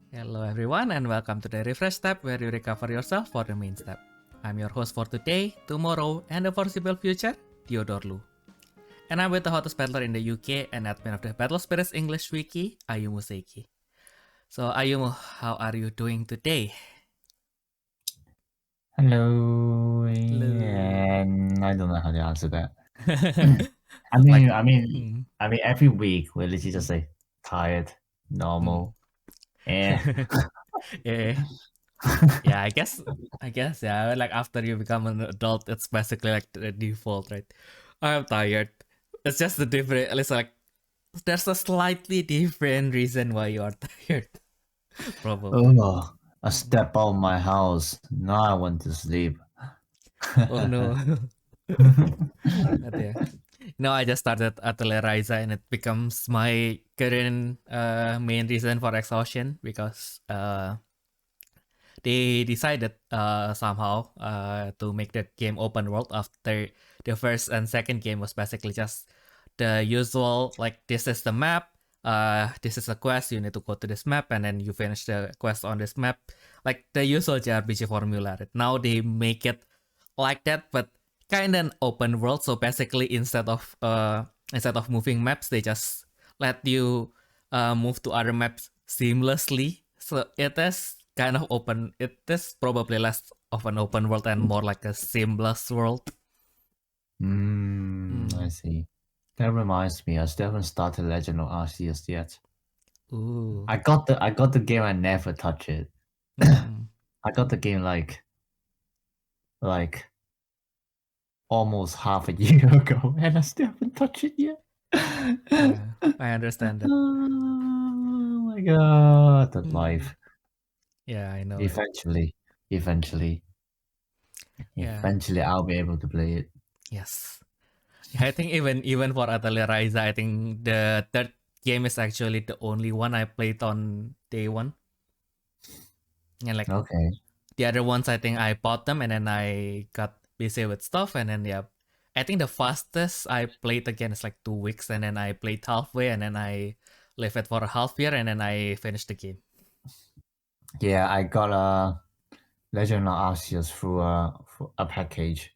Hello everyone and welcome to the Refresh Step where you recover yourself for the main step. I'm your host for today, tomorrow, and the foreseeable future, Theodore Lu. And I'm with the hottest battler in the UK and admin of the Battle Spirits English Wiki, Ayumu Seiki. So Ayumu, how are you doing today? Hello, and I don't know how to answer that. I Like, mean, every week we literally just say tired, normal, yeah, I guess, yeah. Like after you become an adult, it's basically like the default, right? I'm tired. It's just the different. It's like there's a slightly different reason why you are tired, probably. Oh, I step out of my house. Now I want to sleep. Oh no. But yeah. No, I just started HIRAHIRA and it becomes my current main reason for exhaustion because they decided somehow to make the game open world after the first and second game was basically just the usual, like, this is the map, this is a quest, you need to go to this map and then you finish the quest on this map, like the usual JRPG formula. Right? Now they make it like that, but kind of an open world. So basically, instead of moving maps, they just let you move to other maps seamlessly. So it is kind of open. It is probably less of an open world and more like a seamless world. I see. That reminds me, I still haven't started Legend of Arceus yet. Ooh. I got the game. I never touch it. I got the game like almost half a year ago, and I still haven't touched it yet. Yeah, I understand that. Oh my god, that life. Yeah, I know. Eventually, I'll be able to play it. Yes. Yeah, I think even for HIRAHIRA, I think the third game is actually the only one I played on day one. And like Okay. the other ones, I think I bought them and then I got busy with stuff and then yeah. I think the fastest I played again is like 2 weeks and then I played halfway and then I left it for a half year and then I finished the game. Yeah, I got a Legend of Arceus through a package,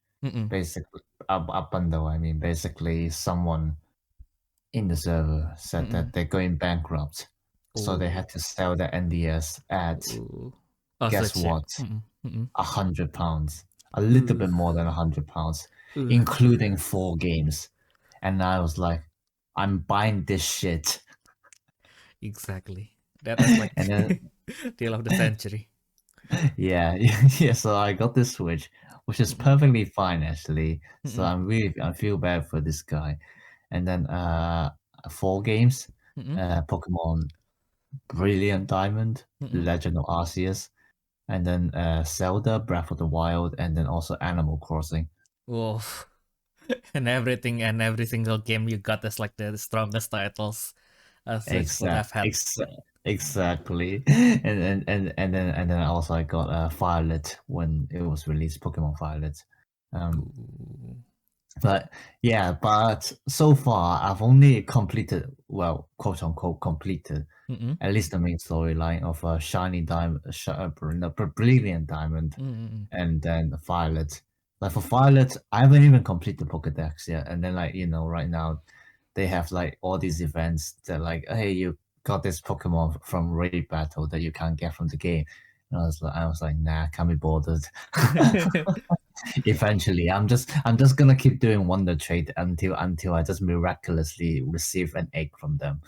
basically a bundle. I mean, basically, someone in the server said that they're going bankrupt, so they had to sell the NDS at guess what? £100, a little bit more than £100, including 4 games. And I was like, I'm buying this shit. Exactly. That is like And then deal of the century. yeah. So I got this Switch, which is perfectly fine actually. So I feel bad for this guy. And then 4 games, Pokemon Brilliant Diamond, Legend of Arceus, and then Zelda Breath of the Wild, and then also Animal Crossing. Whoa. And everything and every single game you got is like the strongest titles Switch would have had. Exactly. And then also I got Violet when it was released, Pokemon Violet. But so far I've only completed, well, quote unquote completed, at least the main storyline of Shiny Diamond, Brilliant Diamond, and then Violet. Like for Violet, I haven't even completed Pokedex yet, and then right now they have like all these events that like, hey, you got this Pokemon from Raid Battle that you can't get from the game. And I was like, nah, can't be bothered. Eventually, I'm just gonna keep doing Wonder Trade until I just miraculously receive an egg from them.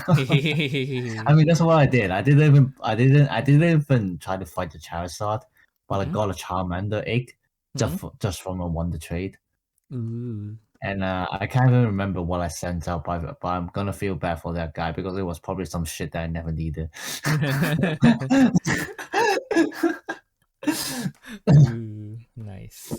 I mean, that's what I did. I didn't even try to fight the Charizard, but I got a Charmander egg just from a Wonder Trade. And I can't even remember what I sent out, but I'm gonna feel bad for that guy because it was probably some shit that I never needed. Nice.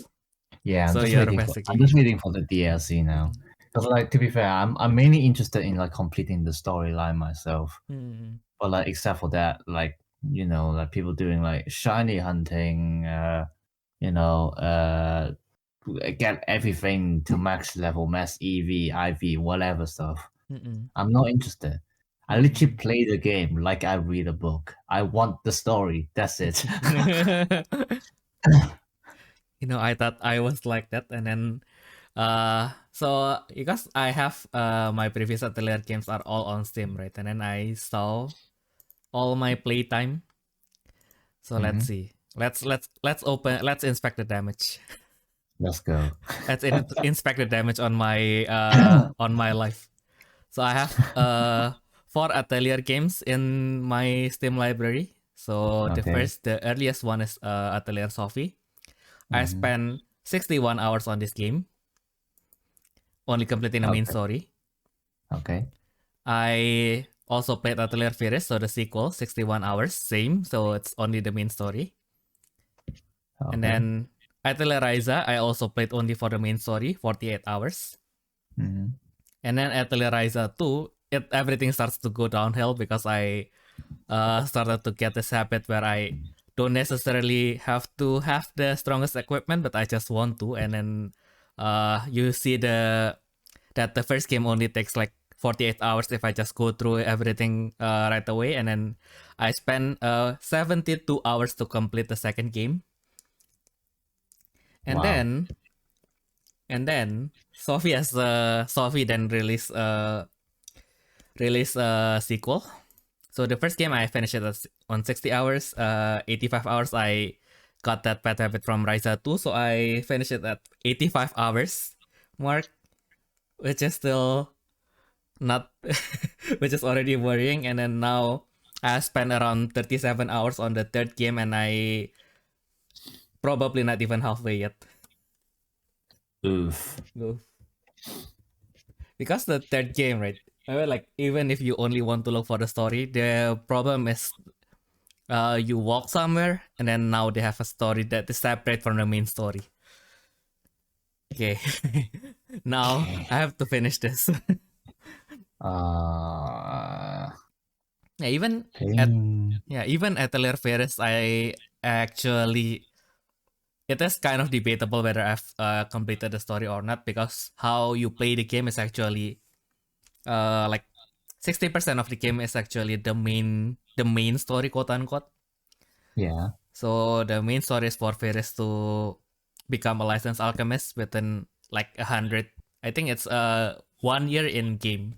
Yeah, So I'm just waiting for the DLC now. Because like, to be fair, I'm mainly interested in like completing the storyline myself. But like, except for that, like, like people doing like shiny hunting, get everything to max level, max EV, IV, whatever stuff. I'm not interested. I literally play the game like I read a book. I want the story. That's it. I thought I was like that, and then so because I have my previous Atelier games are all on Steam, right? And then I saw all my playtime. So let's see. Let's inspect the damage. Let's go. Let's inspect the damage on my life. So I have 4 Atelier games in my Steam library. So the earliest one is Atelier Sophie. I spent 61 hours on this game, only completing the main story. Okay. I also played Atelier Virus, so the sequel, 61 hours, same, so it's only the main story. Okay. And then Atelier Ryza, I also played only for the main story, 48 hours. And then Atelier Ryza 2, everything starts to go downhill because I started to get this habit where I don't necessarily have to have the strongest equipment, but I just want to. And then you see that the first game only takes like 48 hours if I just go through everything right away. And then I spent 72 hours to complete the second game. And then Sophie then release a sequel. So the first game I finished it on 60 hours, 85 hours I got that bad habit from Ryza 2, so I finished it at 85 hours mark, which is still not, which is already worrying. And then now I spent around 37 hours on the third game, and I probably not even halfway yet. Oof. Because the third game, right? Like even if you only want to look for the story, the problem is you walk somewhere and then now they have a story that is separate from the main story. Okay. Now I have to finish this. Even Atelier Virus, I actually, it is kind of debatable whether I've completed the story or not, because how you play the game is actually like 60% of the game is actually the main story, quote unquote. Yeah. So the main story is for Virus to become a licensed alchemist within like 100. I think it's 1 year in game.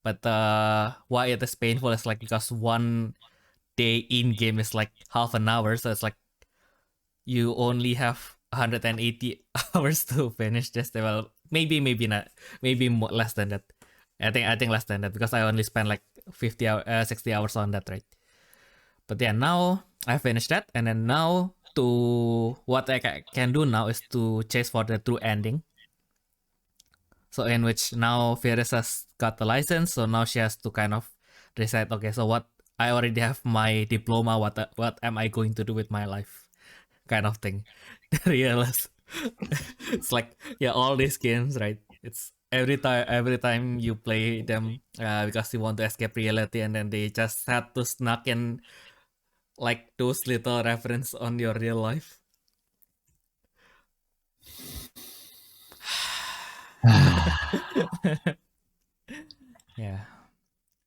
But why it is painful is like because 1 day in game is like half an hour, so it's like you only have 180 hours to finish this. Well, maybe not, maybe less than that. I think less than that, because I only spent like 60 hours on that, right? But yeah, now I finished that, and then now what I can do now is to chase for the true ending. So in which now Virus has got the license, so now she has to kind of decide, okay, so what, I already have my diploma, what am I going to do with my life, kind of thing. Realize it's like, yeah, all these games, right? It's every time you play them because you want to escape reality, and then they just had to snuck in like those little reference on your real life. Yeah.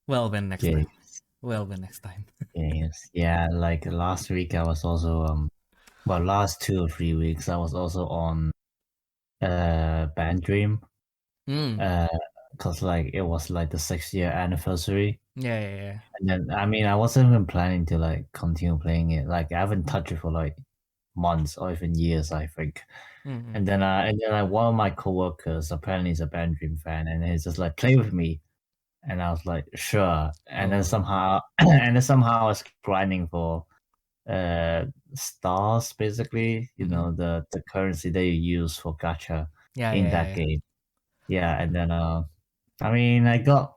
Well, then next time. Well, the next time. Yes. Yeah, like last week I was also last 2 or 3 weeks I was also on Band Dream. Cause like it was like the 6-year anniversary. Yeah. And then I mean I wasn't even planning to like continue playing it. Like I haven't touched it for like months or even years, I think. And then one of my coworkers apparently is a Band Dream fan, and he's just like, play with me. And I was like, sure. And then somehow I was grinding for stars, basically, you know, the currency that you use for gacha in that game. Yeah, and then I mean I got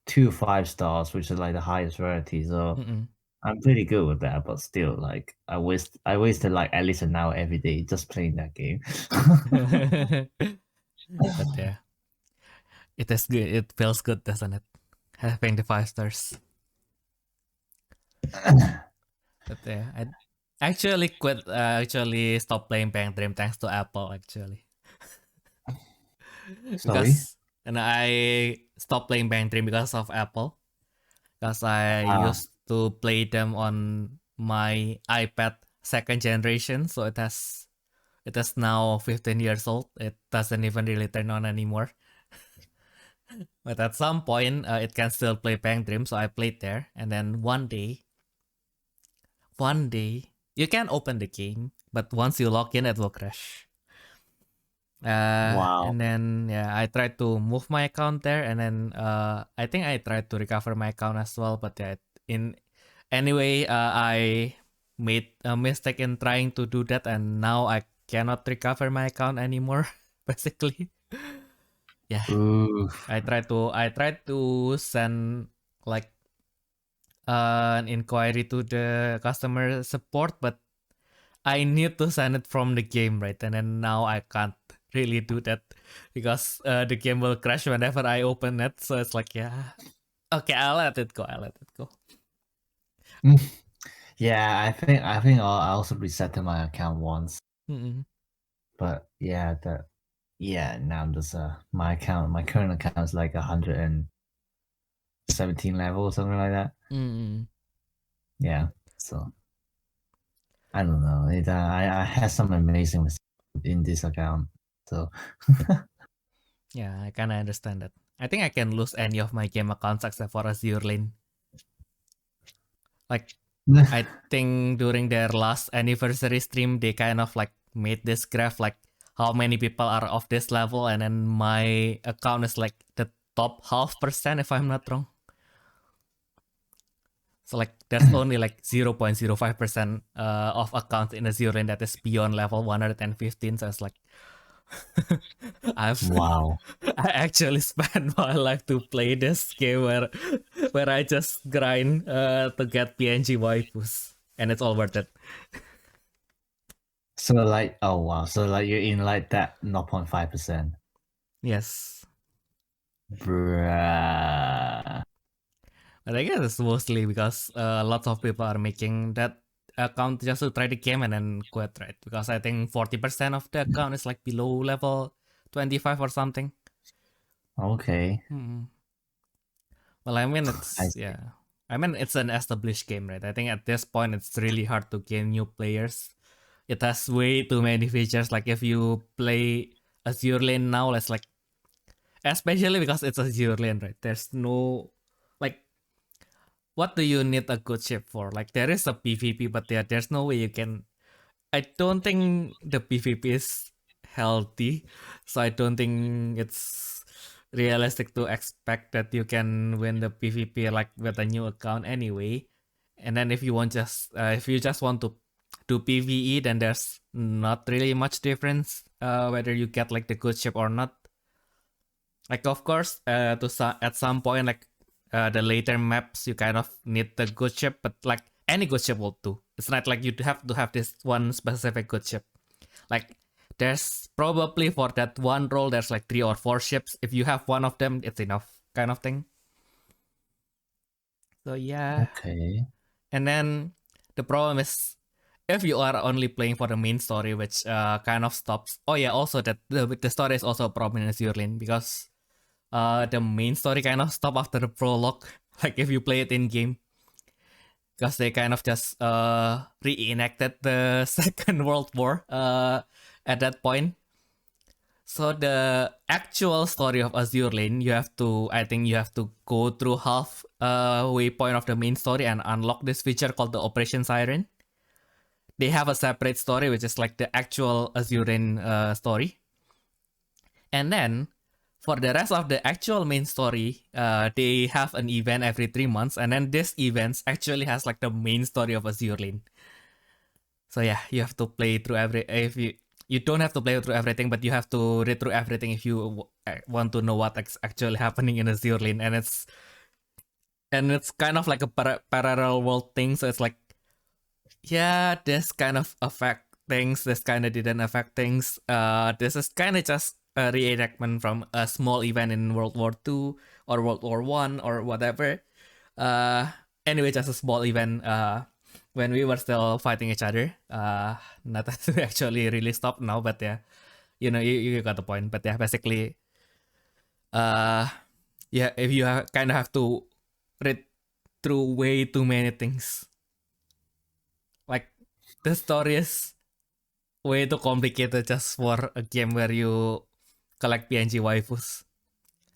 2 5-stars, which is like the highest rarity, so I'm pretty good with that, but still, like I wasted like at least an hour every day just playing that game. But yeah, it is good. It feels good, doesn't it? Having the 5 stars. But yeah, I actually quit. Actually stopped playing Bang Dream thanks to Apple. Actually, Sorry? and I stopped playing Bang Dream because of Apple. Because I used to play them on my iPad second generation, so it is now 15 years old. It doesn't even really turn on anymore. But at some point, it can still play Bang Dream, so I played there. And then one day, you can open the game, but once you log in, it will crash. And then I tried to move my account there, and then I think I tried to recover my account as well. But anyway, I made a mistake in trying to do that, and now I cannot recover my account anymore. Basically, yeah. I tried to send like an inquiry to the customer support, but I need to send it from the game, right? And then now I can't really do that because the game will crash whenever I open it. So it's like, yeah, okay, I'll let it go. Yeah, I think I also resetted my account once. But yeah, now there's my current account is like 117 level or something like that. Yeah, so I don't know. I had some amazing in this account, so yeah, I kind of understand that. I think I can lose any of my game accounts except for Azure Lane. Like, I think during their last anniversary stream, they kind of like made this graph like how many people are of this level, and then my account is like the top 0.5% if I'm not wrong. So like there's only like 0.05% of accounts in Azure Lane that is beyond level 115. So it's like wow. I actually spent my life to play this game where I just grind to get PNG waifus, and it's all worth it. So like, oh wow, so like you're in like that 0.5%. Yes. Bruh. But I guess it's mostly because lots of people are making that account just to try the game and then quit, right? Because I think 40% of the account is like below level 25 or something. Okay. Well, I mean, it's an established game, right? I think at this point, it's really hard to gain new players. It has way too many features. Like if you play Azure Lane now, it's like, especially because it's Azure Lane, right? There's no, like, what do you need a good ship for? Like there is a PvP, but there's no way you can. I don't think the PvP is healthy, so I don't think it's realistic to expect that you can win the PvP like with a new account anyway. And then if you just want to do PvE, then there's not really much difference whether you get like the good ship or not. Like of course, at some point, like the later maps, you kind of need the good ship, but like any good ship will do. It's not like you have to have this one specific good ship. Like there's probably for that one role, there's like 3 or 4 ships. If you have one of them, it's enough, kind of thing. So yeah. Okay. And then the problem is if you are only playing for the main story, which kind of stops. Oh yeah, also that the story is also a problem in Azure Lane because the main story kind of stop after the prologue. Like if you play it in game, because they kind of just reenacted the Second World War at that point. So the actual story of Azure Lane, I think you have to go through half way point of the main story and unlock this feature called the Operation Siren. They have a separate story, which is like the actual Azure Lane story. And then for the rest of the actual main story, they have an event every 3 months, and then this event actually has like the main story of Azure Lane. So yeah, you have to play through you don't have to play through everything, but you have to read through everything if you want to know what's actually happening in Azure Lane, and it's kind of like a parallel world thing. So it's like, yeah, this kind of affect things, this kind of didn't affect things. This is kind of just a reenactment from a small event in World War II or World War One or whatever. Anyway, just a small event when we were still fighting each other. Not that we actually really stopped now, but yeah, you got the point. But yeah, basically, yeah, if you kind of have to read through way too many things. Like the story is way too complicated just for a game where you collect PNG waifus.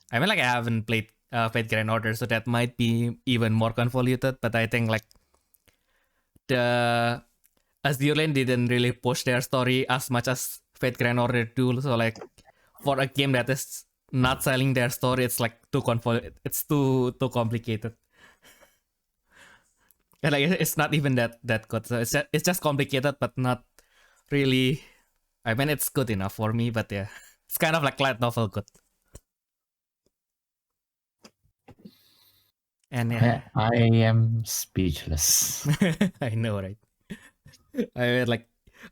I mean, like, I haven't played Fate Grand Order, so that might be even more convoluted. But I think like the Azure didn't really push their story as much as Fate Grand Order do. So like for a game that is not selling their story, it's like too convoluted. It's too complicated. And like it's not even that good. So it's just complicated, but not really. I mean, it's good enough for me, but yeah, it's kind of like light novel good. And yeah, I am speechless. I know, right?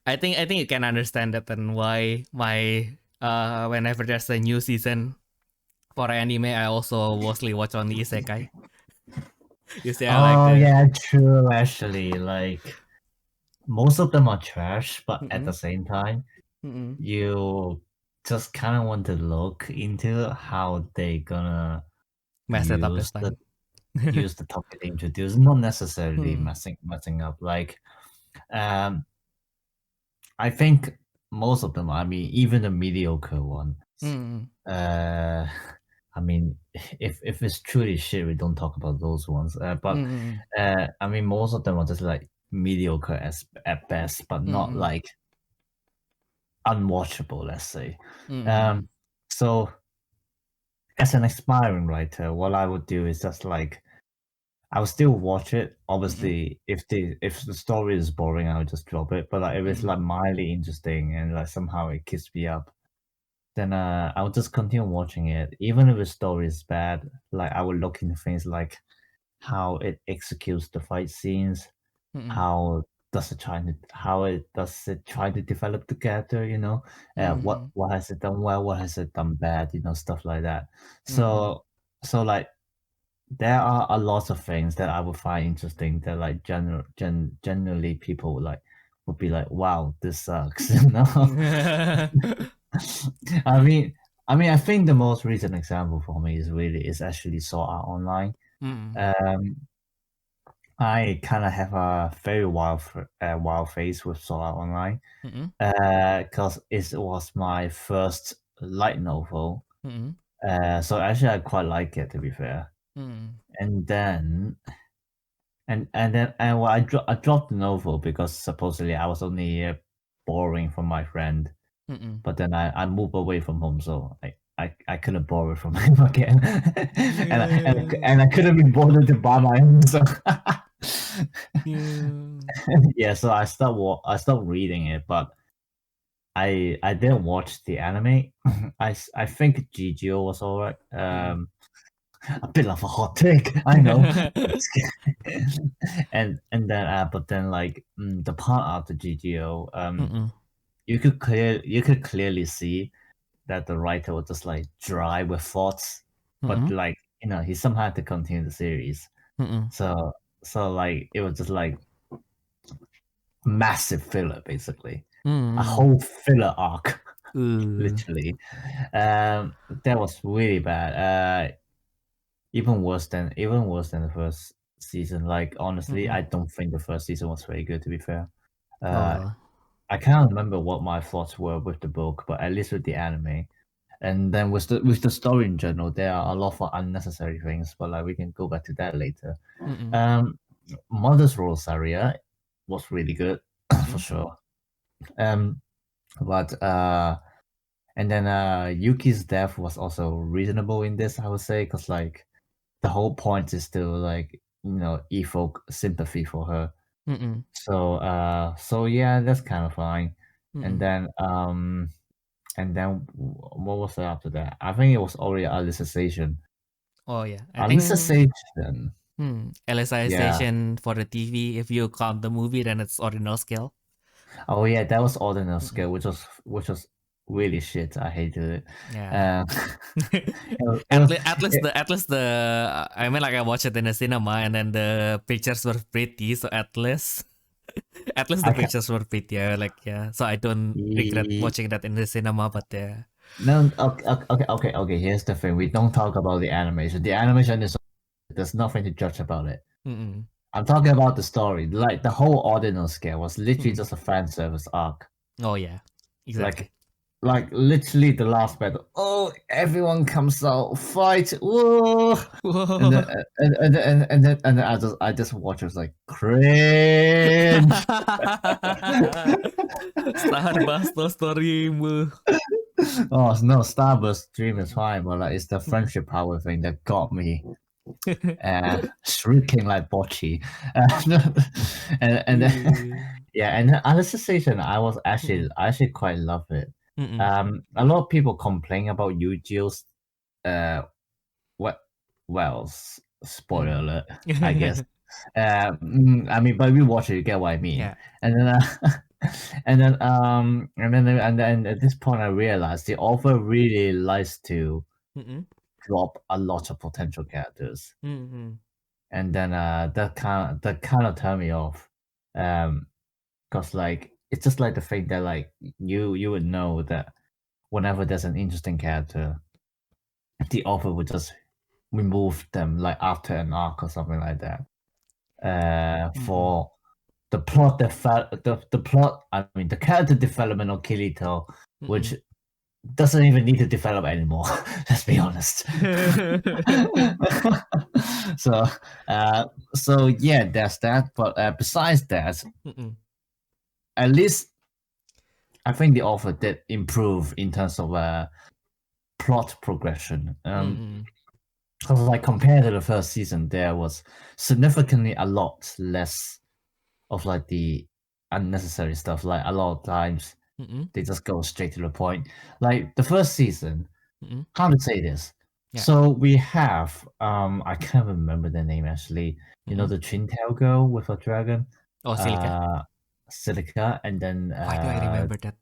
I think you can understand that and why my whenever there's a new season for anime, I also mostly watch only Isekai. You see, I like the... yeah, true. Actually, like most of them are trash, but at the same time, you just kind of want to look into how they gonna mess it up this time. use the topic they introduce, not necessarily messing up. Like, I think most of them. I mean, even the mediocre ones. I mean, if it's truly shit, we don't talk about those ones. But I mean, most of them are just like mediocre at best, but not like unwatchable. Let's say. So, as an aspiring writer, what I would do is just like I will still watch it. Obviously, if the story is boring, I'll just drop it. But like, if it's like mildly interesting and like somehow it keeps me up, then I'll just continue watching it. Even if the story is bad, like I will look into things like how it executes the fight scenes, how does it try to develop the character, you know, what has it done well, what has it done bad, you know, stuff like that. So like there are a lot of things that I would find interesting that like generally people would be like, wow, this sucks, you know. I mean, I think the most recent example for me is actually Sword Art Online. I kind of have a very wild phase with Sword Art Online, because it was my first light novel. So actually, I quite like it, to be fair. And then, well, I dropped the novel because supposedly I was only borrowing from my friend. But then I moved away from home, so I couldn't borrow from him again, and I couldn't be bothered to buy my own. So yeah, so I stopped reading it, but I didn't watch the anime. I think GGO was alright. A bit of a hot take, I know. and then but then like the part after GGO, you could clearly see that the writer was just like dry with thoughts, but like, you know, he somehow had to continue the series. So like it was just like massive filler, basically. A whole filler arc, literally. That was really bad. Even worse than the first season. Like honestly, I don't think the first season was very good, to be fair. I can't remember what my thoughts were with the book, but at least with the anime. And then with the story in general, there are a lot of unnecessary things, but like we can go back to that later. Mother's Rosaria was really good for sure. But and then Yuki's death was also reasonable in this, I would say, because like the whole point is to like, you know, evoke sympathy for her. So yeah, that's kind of fine. And then what was it after that? I think it was already Alicization. Oh yeah, I think Alicization. Alicization for the TV. If you count the movie, then it's ordinal scale. Oh yeah, that was ordinal scale, which was really shit. I hated it. Yeah. At least the I mean, like I watched it in the cinema and then the pictures were pretty, so at least the pictures were pretty. Yeah, like yeah. So I don't regret watching that in the cinema, but yeah. No, okay. Here's the thing: we don't talk about the animation. The animation is there's nothing to judge about it. I'm talking about the story. Like the whole ordinal scale was literally just a fan service arc. Oh yeah, exactly. Like literally the last battle. Oh, everyone comes out, fight! Whoa! And then I just watch. It was like cringe. Starbuster storymu. Oh no, Starburst dream is fine, but like it's the friendship power thing that got me. Shrieking like bocce, and then, yeah, and Alicization, I actually quite love it. A lot of people complain about Yu-Gi-Oh's, spoiler alert, I guess. I mean, but we watch it, you get what I mean. Yeah. And then, and then at this point, I realized the author really likes to drop a lot of potential characters, and then that kind of turned me off, because like it's just like the thing that like you would know that whenever there's an interesting character, the author would just remove them like after an arc or something like that. For the plot the plot, I mean the character development of Kirito, which doesn't even need to develop anymore. Let's be honest. So yeah, there's that. But besides that, at least I think the author did improve in terms of plot progression. Because like compared to the first season, there was significantly a lot less of like the unnecessary stuff. Like a lot of times they just go straight to the point. Like the first season, how to say this? Yeah. So we have I can't remember the name actually. You know the twin tail girl with a dragon. Oh, Silica. Silica, and then Why do I remember that?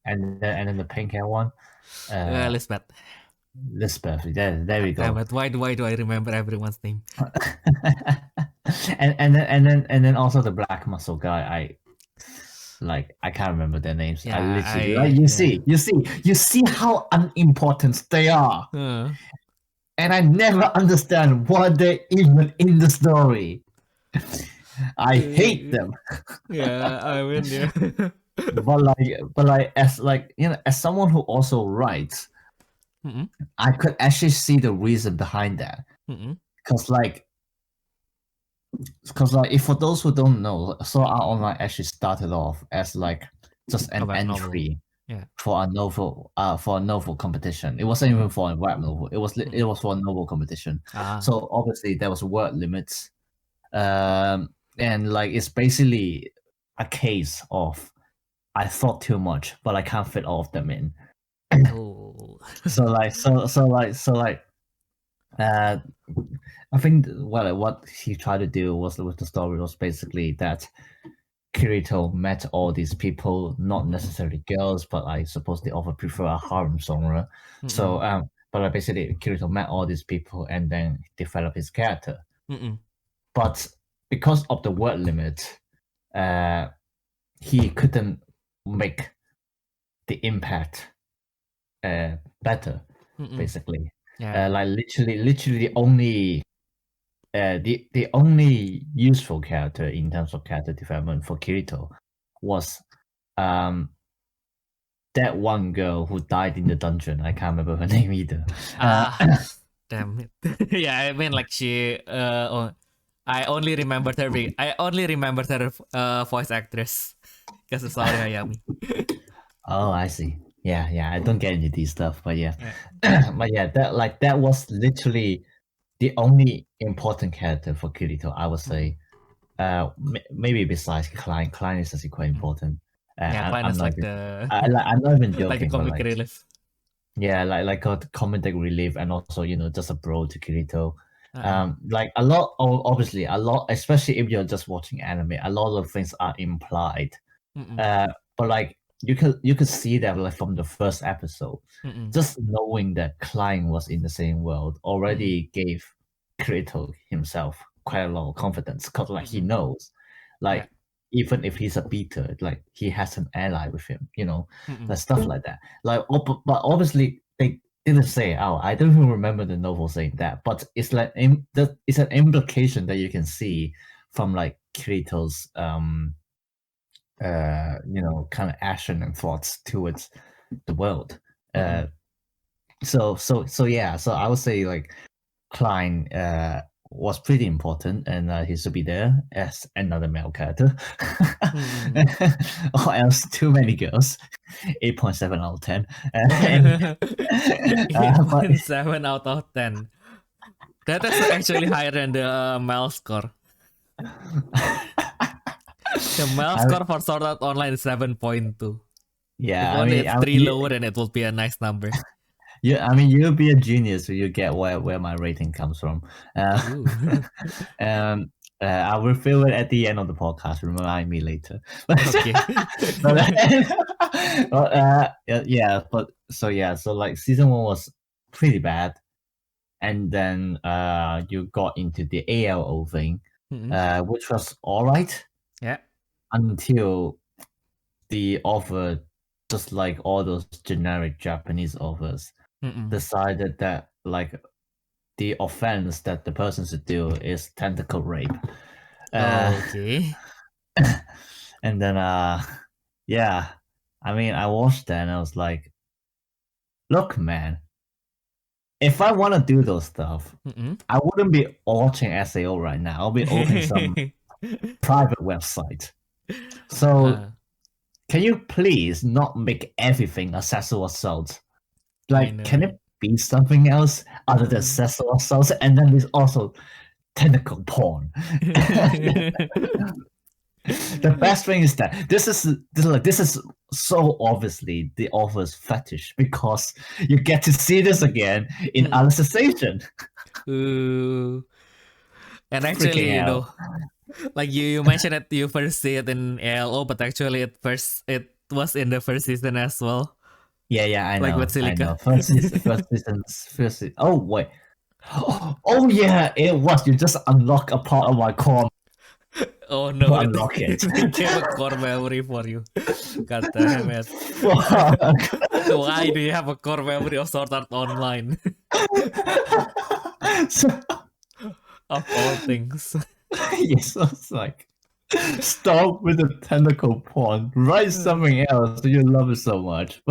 And then the pink hair one. Lisbeth. Lisbeth. There we go. Damn it! Why do I remember everyone's name? and then also the black muscle guy. I can't remember their names. Yeah, I literally you see how unimportant they are. And I never understand why they're even in the story. I hate them. Yeah, I mean, yeah. but like as like you know, as someone who also writes, I could actually see the reason behind that. Because like if for those who don't know, Sword Art Online actually started off as like just an entry for a novel competition. It wasn't even for a web novel. It was for a novel competition. So obviously there was word limits, and like it's basically a case of I thought too much, but I can't fit all of them in. I think what he tried to do was with the story was basically that Kirito met all these people, not necessarily girls, but I suppose they often prefer a harem genre. So but basically Kirito met all these people and then developed his character. But because of the word limit, he couldn't make the impact better, basically. Like literally the only useful character in terms of character development for Kirito was that one girl who died in the dungeon. I can't remember her name either. Damn it. Yeah, I mean like she I only remembered her voice actress because of Saori Hayami. Oh, I see. Yeah, I don't get into these stuff, but yeah. But yeah, that was literally the only important character for Kirito, I would say. Maybe besides Klein. Klein is actually quite important. Klein is like I'm not even joking. Like the comic relief. Yeah, like a comedic relief, and also just a bro to Kirito. Like a lot, obviously a lot, especially if you're just watching anime, a lot of things are implied. But like you could see that like from the first episode, just knowing that Klein was in the same world already gave Kirito himself quite a lot of confidence, because like he knows, like even if he's a beater, like he has an ally with him, like stuff like that. Like, but obviously they didn't say. Oh, I don't even remember the novel saying that, but it's like it's an implication that you can see from like Kirito's kind of action and thoughts towards the world. So yeah. So I would say like Klein was pretty important, and he should be there as another male character, or else too many girls. 8.7 out of 10. 8.7 out of 10. That is actually higher than the male score. The male score for Sword Art Online is 7.2. Yeah, if only it's 3 lower, then it would be a nice number. Yeah, I mean, you'll be a genius if you get where my rating comes from. I will feel it at the end of the podcast. Remind me later. Okay. So like season 1 was pretty bad, and then you got into the ALO thing, which was all right. Yeah. Until the offer, just like all those generic Japanese offers, decided that like the offense that the person should do is tentacle rape. Okay. And then yeah, I mean, I watched that and I was like, look, man, if I want to do those stuff, I wouldn't be watching SAO right now. I'll be opening some private website. So can you please not make everything a sexual assault? Like, can it be something else other than sexual assault? And then there's also tentacle porn. The best thing is that this is so obviously the author's fetish, because you get to see this again in Alicization. Ooh. And actually, like you mentioned that you first see it in ALO, but actually it was in the first season as well. Yeah, I know. Like with Silica. First season. Oh wait. Oh yeah, it was. You just unlock a part of my core. Oh no! Unlock it. It became a core memory for you. God damn it! Why do you have a core memory of Sword Art Online? Of all things. Yes, I was like, stop with the tentacle porn. Write something else. You love it so much.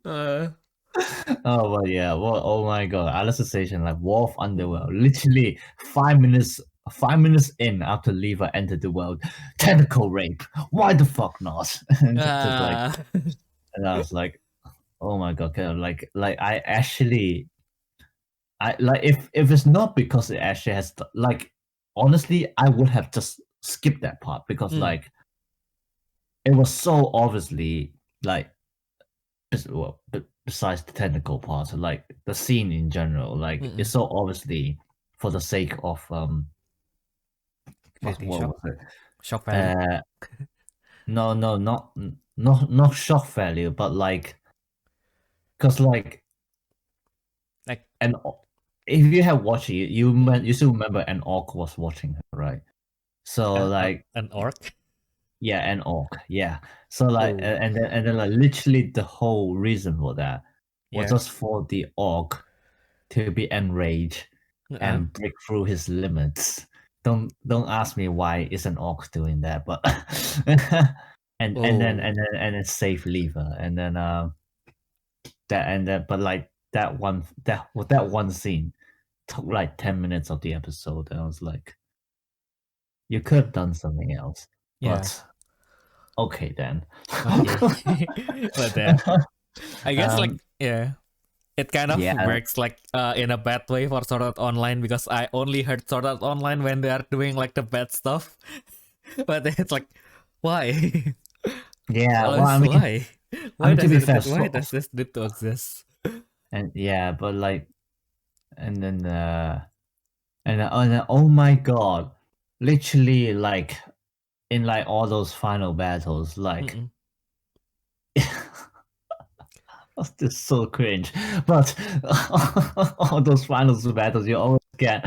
Oh, but yeah. Well, oh my god, Alicization, like Wolf Underworld. Literally 5 minutes in after Lever entered the world, tentacle rape. Why the fuck not? And I was like, oh my god, like I actually, if it's not because it actually has like, honestly, I would have just skipped that part, because like it was so obviously like, besides the technical part, like the scene in general, like it's so obviously for the sake of what was it? Shock value. No, not shock value, but like, because like and if you have watched it, you still remember an orc was watching her, right? So like an orc. Yeah, an orc. Yeah. So like, and then like literally the whole reason for that was just for the orc to be enraged and break through his limits. Don't ask me why is an orc doing that, but and then save Lever, and then but like that one scene took like 10 minutes of the episode, and I was like, you could have done something else. But okay then. Okay. But I guess like it kind of works like in a bad way for Sword Art Online, because I only heard Sword Art Online when they are doing like the bad stuff. But it's like, why? Yeah, well, I mean, why? Why does this need to exist? And but like, and then oh my god, literally like in like all those final battles, like that's just so cringe. But all those final battles, you always get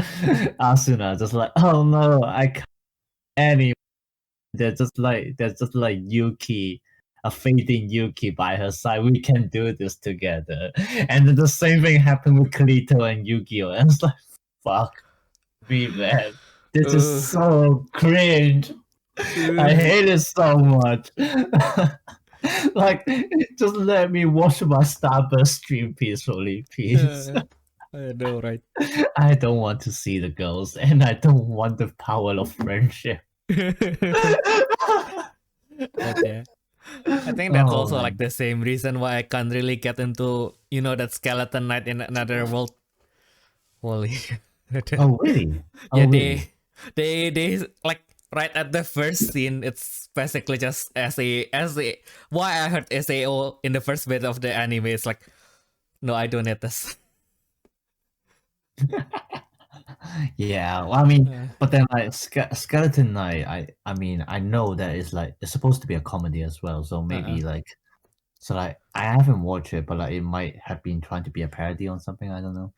Asuna just like, oh no, I can't anymore. There's just like Yuki, a fading Yuki by her side. We can do this together. And then the same thing happened with Kirito and Yu-Gi-Oh! And it's like, fuck me, man. This is so cringe. I hate it so much. Like, just let me watch my Starburst stream peacefully, please. I know, right? I don't want to see the girls, and I don't want the power of friendship. But yeah, I think that's also like the same reason why I can't really get into, you know, that skeleton knight in another world. Holy. Oh really? Yeah, really? they like right at the first scene, it's basically just SA. Why I heard SAO in the first bit of the anime, it's like, no, I don't need this. Yeah, well, I mean, but then like Skeleton Knight, I mean, I know that it's like it's supposed to be a comedy as well, so maybe like, so like I haven't watched it, but like it might have been trying to be a parody on something, I don't know.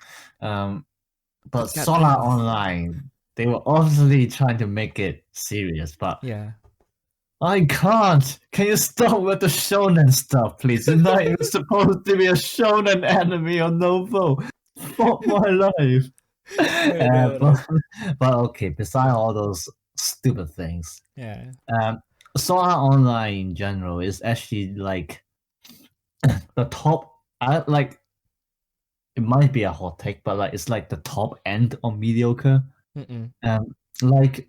But Sword Art Online, they were obviously trying to make it serious, but yeah, I can't. Can you stop with the shonen stuff, please? It's not even supposed to be a shonen anime or novel. Fuck my life. But okay, beside all those stupid things, Sword Art Online in general is actually like the top. I like. It might be a hot take, but like it's like the top end of mediocre. Like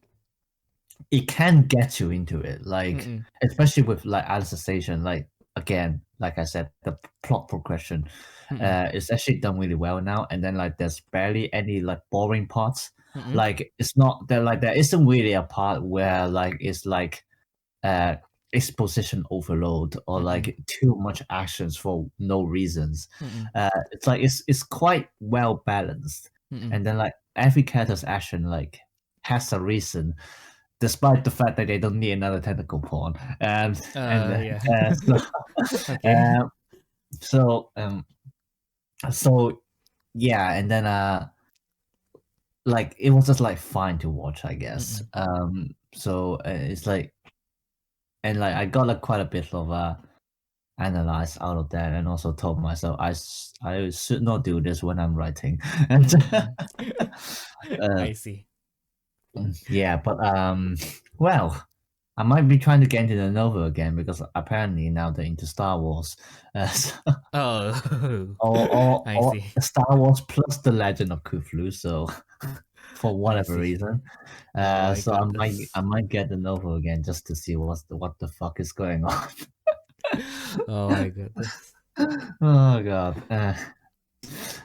it can get you into it, like especially with like Alice's Station. Like again, like I said, the plot progression is actually done really well now. And then like there's barely any like boring parts. Like it's not that like there isn't really a part where like it's like exposition overload or like too much actions for no reasons. It's like it's quite well balanced, and then like every character's action like has a reason, despite the fact that they don't need another tentacle pawn. So yeah, and then like it was just like fine to watch, I guess. So it's like, and like I got like quite a bit of analyze out of that, and also told myself I should not do this when I'm writing. And I see. Yeah, but well, I might be trying to get into the novel again because apparently now they're into Star Wars. Or I see. Star Wars plus the Legend of Cthulhu. So for whatever reason, so I might get the novel again just to see what the fuck is going on. Oh my goodness. Oh god.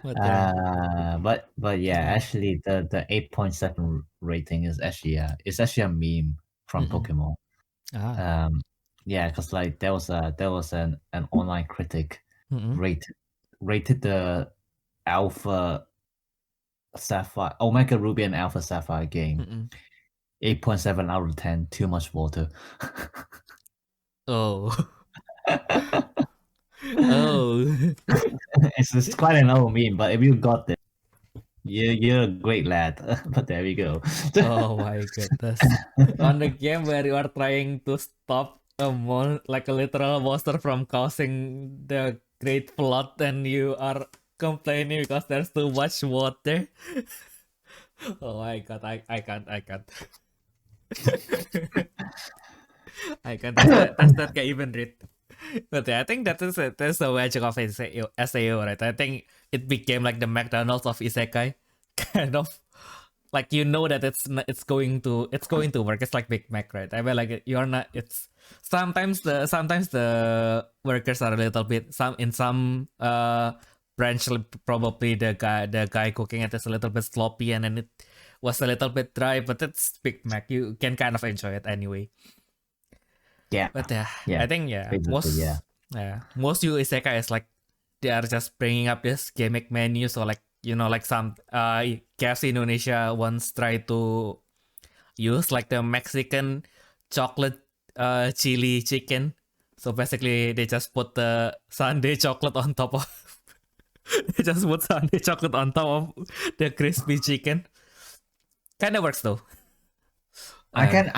But yeah, actually the 8.7 rating is actually a meme from Pokemon. Yeah, because like there was an online critic rated the Alpha Sapphire, Omega Ruby and Alpha Sapphire game 8.7 out of 10. Too much water. Oh. It's quite an old meme, but if you got it, you're a great lad. But there we go. Oh my goodness. On the game where you are trying to stop like a literal monster from causing the great flood, and you are complaining because there's too much water. Oh my god, I can't. I can't. That's that guy even read. But yeah, I think that's the magic of SAO, right? I think it became like the McDonald's of Isekai, kind of. Like, you know that it's going to work. It's like Big Mac, right? I mean, like, you're not. It's sometimes the workers are a little bit in some branch, probably the guy cooking it is a little bit sloppy, and then it was a little bit dry. But it's Big Mac. You can kind of enjoy it anyway. Yeah, but I think most Isekai is like they are just bringing up this gimmick menu. So like, you know, like some KFC Indonesia once tried to use like the Mexican chocolate chili chicken. So basically, they just put the sundae chocolate on top of. They just put sundae chocolate on top of the crispy chicken. Kind of works though. I can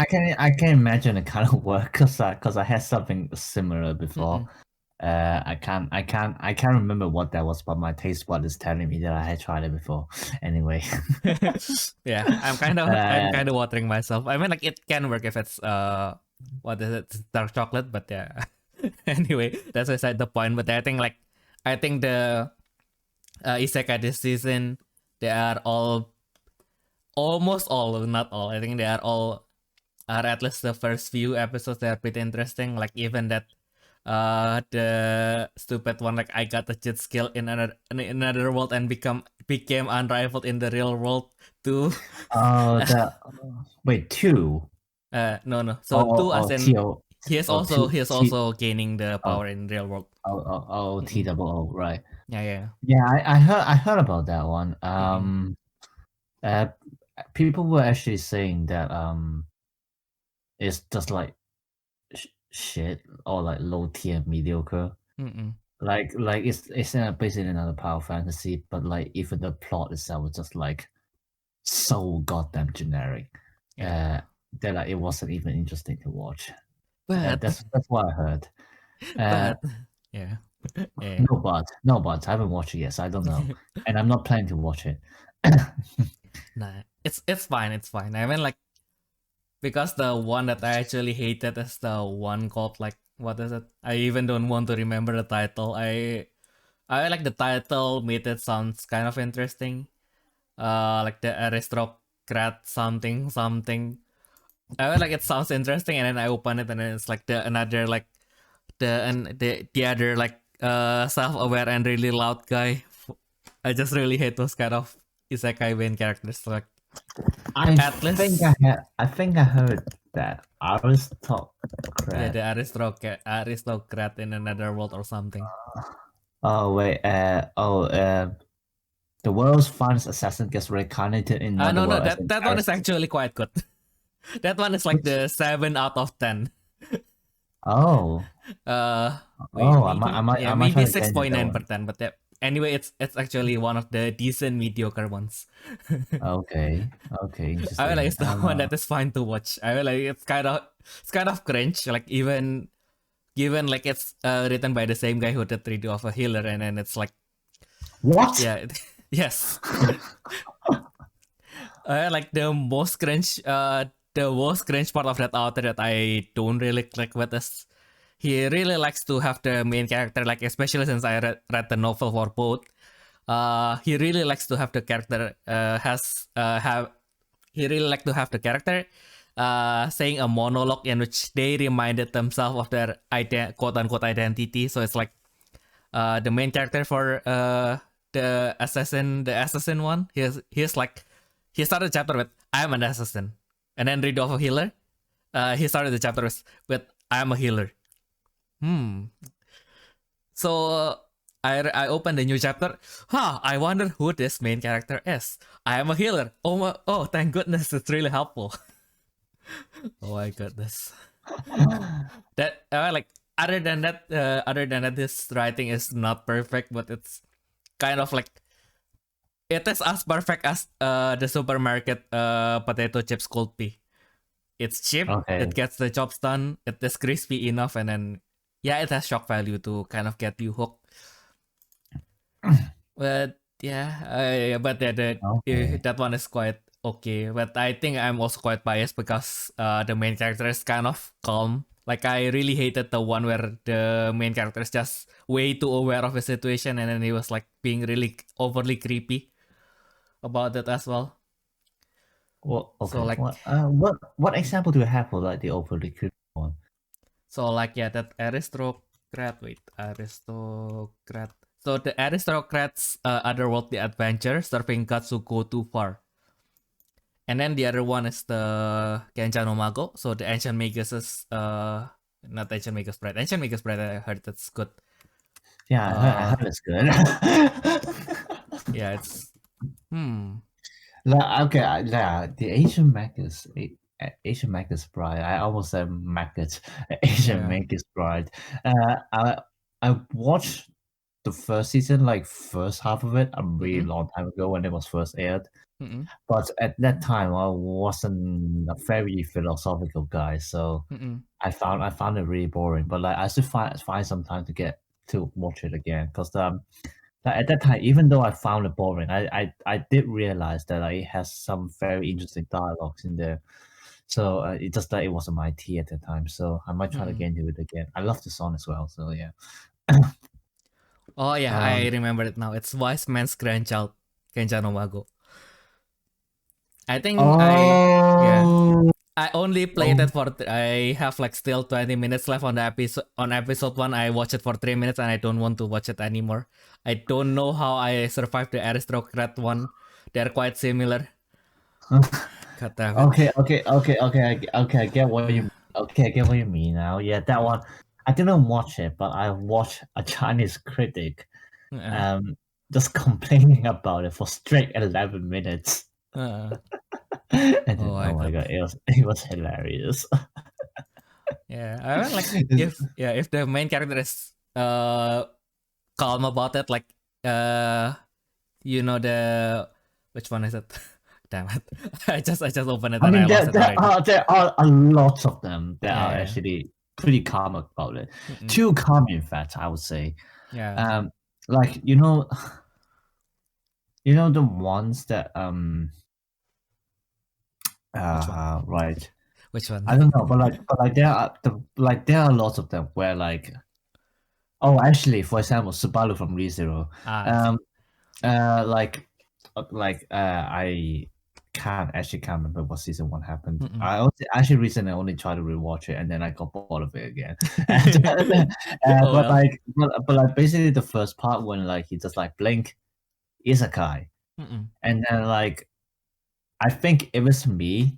imagine the kind of work because I had something similar before. I can't remember what that was, but my taste bud is telling me that I had tried it before. Anyway, yeah, I'm kind of watering myself. I mean, like it can work if it's what is it, dark chocolate, but yeah. Anyway, that's beside the point. But I think the isekai this season, they are all almost all, not all. I think they are all are at least the first few episodes. They are pretty interesting. Like even that the stupid one, like I got a cheat skill in another world and became unrivaled in the real world too. wait, two. No. So two as in he is also gaining the power in real world. TOO, right? Yeah. I heard about that one. People were actually saying that it's just like shit or like low tier mediocre. Like it's basically another power fantasy, but like even the plot itself was just like so goddamn generic. That like it wasn't even interesting to watch. But that's what I heard. But yeah. No buts. I haven't watched it yet, so I don't know, and I'm not planning to watch it. Nah, it's fine. It's fine. I mean, like, because the one that I actually hated is the one called, like, what is it? I even don't want to remember the title. I like the title made it sounds kind of interesting. Like the aristocrat something. I mean, like it sounds interesting, and then I open it, and then it's like the other like self-aware and really loud guy. I just really hate those kind of isekai main characters. Like, I think I heard that aristocrat. Yeah, the aristocrat in another world or something. Oh wait, the world's finest assassin gets reincarnated in another world. No, that one is actually quite good. That one is like the 7 out of 10. Oh. Maybe 6.9 per 10, but anyway, it's actually one of the decent mediocre ones. Okay. I mean, like, it's the one that is fine to watch. I mean, like it's kind of cringe. Like even given like it's written by the same guy who did 3D of a Healer, and then it's like what? Yeah, yes. Like the most cringe part of that author that I don't really click with is he really likes to have the main character, like especially since I read the novel for both. He really likes to have the character saying a monologue in which they reminded themselves of their quote unquote identity. So it's like the main character for the assassin one. He's like, he started the chapter with "I am an assassin," and then read off a healer. He started the chapter with "I am a healer." So I opened the new chapter. I wonder who this main character is. I am a healer. Oh, thank goodness, it's really helpful. Oh my goodness. That like other than that, this writing is not perfect, but it's kind of like it is as perfect as the supermarket potato chips cold pea. It's cheap. Okay. It gets the jobs done. It is crispy enough, and then it has shock value to kind of get you hooked. But that one is quite okay. But I think I'm also quite biased because the main character is kind of calm. Like I really hated the one where the main character is just way too aware of the situation, and then he was like being really overly creepy about it as well. Well, okay. So like, what example do you have for like the overly creepy one? So like that aristocrat. So the aristocrats otherworldly adventure serving gods who go too far. And then the other one is the Genja no Mago. So the Ancient Magus is not Ancient Magus Bride. Ancient Magus Bride, I heard that's good. Yeah, I heard it's good. Yeah, it's okay, the Asian Magus Bride. I almost said Maggot. Asian Magus Bride. I watched the first season, like first half of it, a really long time ago when it was first aired. But at that time, I wasn't a very philosophical guy, so I found it really boring. But like I still find some time to watch it again because at that time, even though I found it boring, I did realize that it has some very interesting dialogues in there. So it just that it wasn't my tea at the time. So I might try to get into it again. I love the song as well. So yeah. Oh yeah, I remember it now. It's Wise Man's Grandchild, Kenja no Mago. I think I only played it for I have like still 20 minutes left on the episode. On episode 1, I watched it for 3 minutes and I don't want to watch it anymore. I don't know how I survived the aristocrat one. They're quite similar. God damn it. Okay. I get what you. Okay, I get what you mean now. Yeah, that one. I didn't watch it, but I watched a Chinese critic, just complaining about it for straight 11 minutes. And then, oh my god, it was hilarious. Yeah, I mean, like if the main character is calm about it, like you know which one is it? Damn it! I just opened it. I mean, there are a lot of them that are actually pretty calm about it. Too calm, in fact, I would say. Yeah. Like the ones that right. Which one? I don't know, but there are lots of them where like, oh, actually, for example, Subaru from ReZero. I can't remember what season 1 happened. I actually recently only tried to rewatch it and then I got bored of it again. But basically the first part when like he just like blink Isekai, and then like I think if it's me,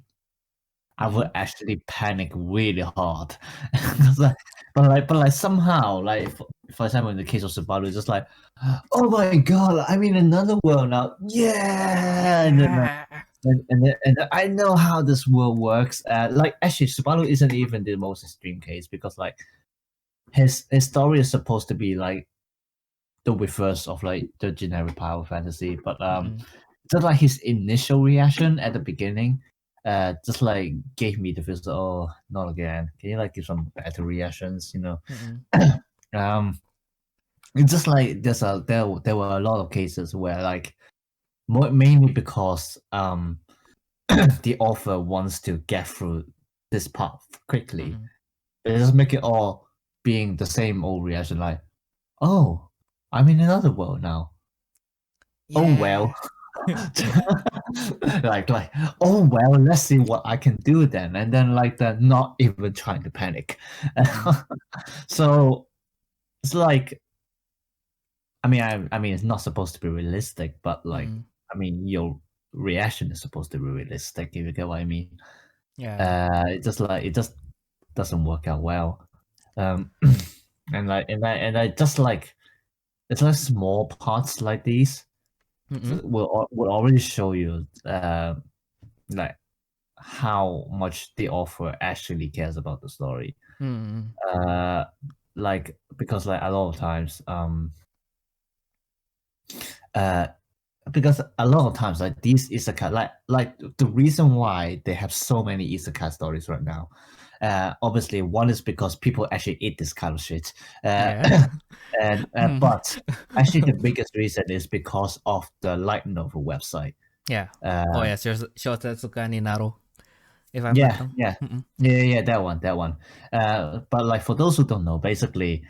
I would actually panic really hard. but somehow, like for example, in the case of Subaru, it's just like, oh my god, I'm in another world now. Yeah, and I know how this world works. Like actually, Subaru isn't even the most extreme case because like his story is supposed to be like the reverse of like the generic power fantasy, but just like his initial reaction at the beginning. Just like gave me the feels, oh, not again. Can you like give some better reactions, It's just like there were a lot of cases where like mainly because the author wants to get through this part quickly. They just make it all being the same old reaction, like, oh, I'm in another world now. Yeah. Oh well. like oh well, let's see what I can do then, and then like they're not even trying to panic. So it's like, I mean it's not supposed to be realistic, but like I mean your reaction is supposed to be realistic, if you get what I mean. It just doesn't work out well. And I just like, it's like small parts like these will already show you like how much the author actually cares about the story. Like because like a lot of times because a lot of times like these isekai, like the reason why they have so many isekai stories right now, obviously one is because people actually eat this kind of shit, but actually the biggest reason is because of the light novel website. Shotetsuka ni Naru. If I'm yeah, that one. But like for those who don't know, basically,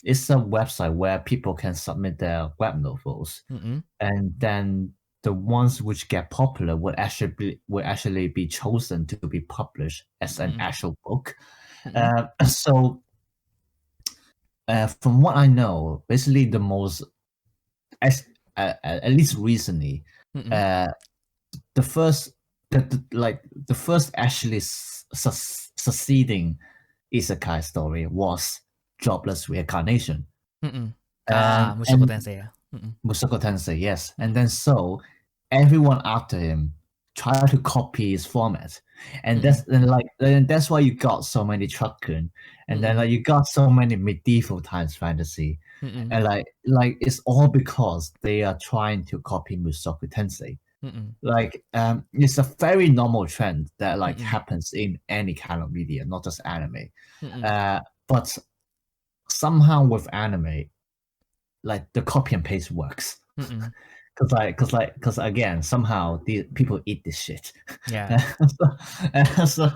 it's a website where people can submit their web novels, and then the ones which get popular will actually be chosen to be published as an actual book. So, from what I know, basically the most, at least recently, the first actually succeeding isekai story was Jobless Reincarnation. Mushoku Tensei. Mushoku Tensei, yes. And then so everyone after him tried to copy his format, and that's why you got so many Truckun, and then like you got so many medieval times fantasy, and like it's all because they are trying to copy Mushoku Tensei. Like it's a very normal trend that like happens in any kind of media, not just anime. But somehow with anime, like the copy and paste works. Because again, somehow the people eat this shit. Yeah. so,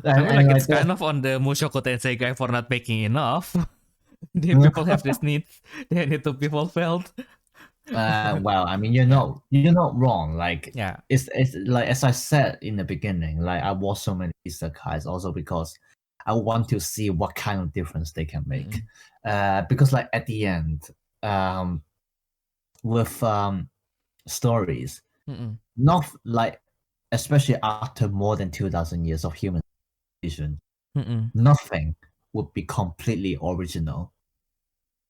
I mean, like like it's kind of on the Mushoku Tensei guy for not making enough. The people have this need; they need to be fulfilled. Well, I mean, you're not wrong. Like, Yeah. it's like as I said in the beginning, like I watch so many isekais also because I want to see what kind of difference they can make. Because like at the end, with stories, not like especially after more than 2,000 years of human civilization, nothing would be completely original.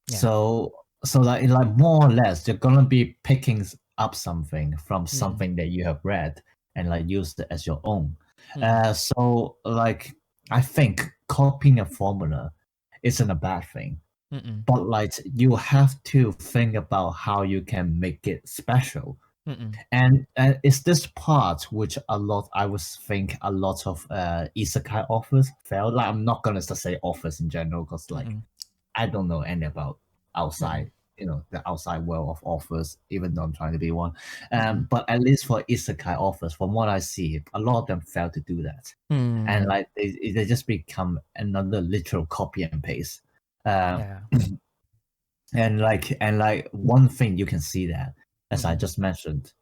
Yeah. So like more or less you're gonna be picking up something from something that you have read and like use it as your own. So like I think copying a formula isn't a bad thing. But like you have to think about how you can make it special. And it's this part which I would think a lot of isekai authors fail. Like I'm not gonna just say authors in general because like I don't know any about outside, the outside world of authors, even though I'm trying to be one. But at least for isekai authors, from what I see, a lot of them fail to do that, and like they just become another literal copy and paste. Yeah. And like one thing you can see that, as I just mentioned,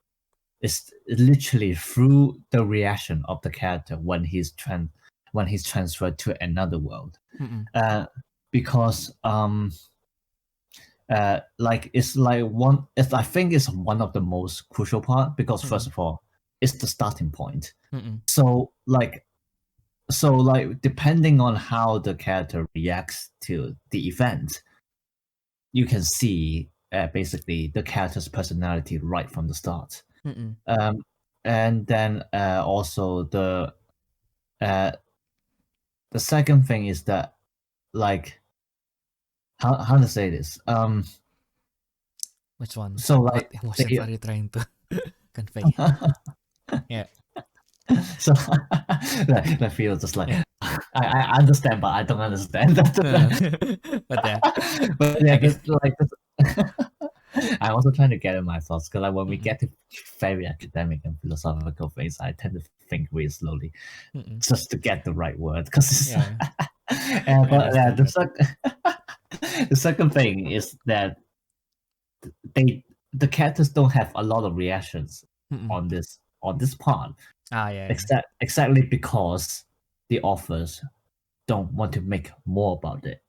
is literally through the reaction of the character when he's transferred to another world. Because like it's like I think it's one of the most crucial part because first of all, it's the starting point. So like depending on how the character reacts to the event, you can see basically the character's personality right from the start. And then also the second thing is that like how to say this Which one? so like what emotions are you trying to convey? Yeah. So I feel just like I understand, but I don't understand. But yeah, but yeah, I'm also trying to get in my thoughts because like when we get to very academic and philosophical things, I tend to think really slowly just to get the right word. Because but yeah, the second thing is that the characters don't have a lot of reactions on this part. yeah. Exactly because the authors don't want to make more about it.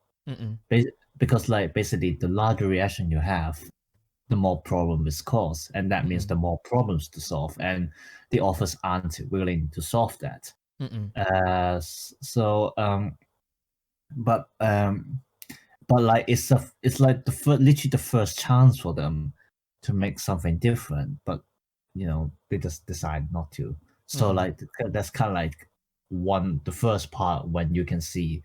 Because like basically the larger reaction you have, the more problem is caused, and that means the more problems to solve, and the authors aren't willing to solve that. But like it's like literally the first chance for them to make something different, but they just decide not to. So like that's kind of like the first part when you can see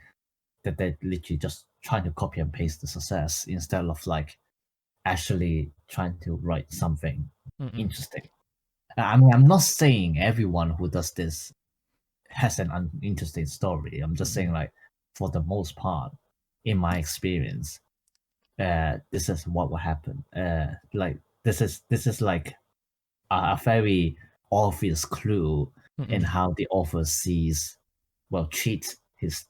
that they're literally just trying to copy and paste the success instead of like actually trying to write something interesting. I mean, I'm not saying everyone who does this has an uninteresting story. I'm just saying like for the most part, in my experience, this is what will happen. Like this is like a very obvious clue in how the author treats his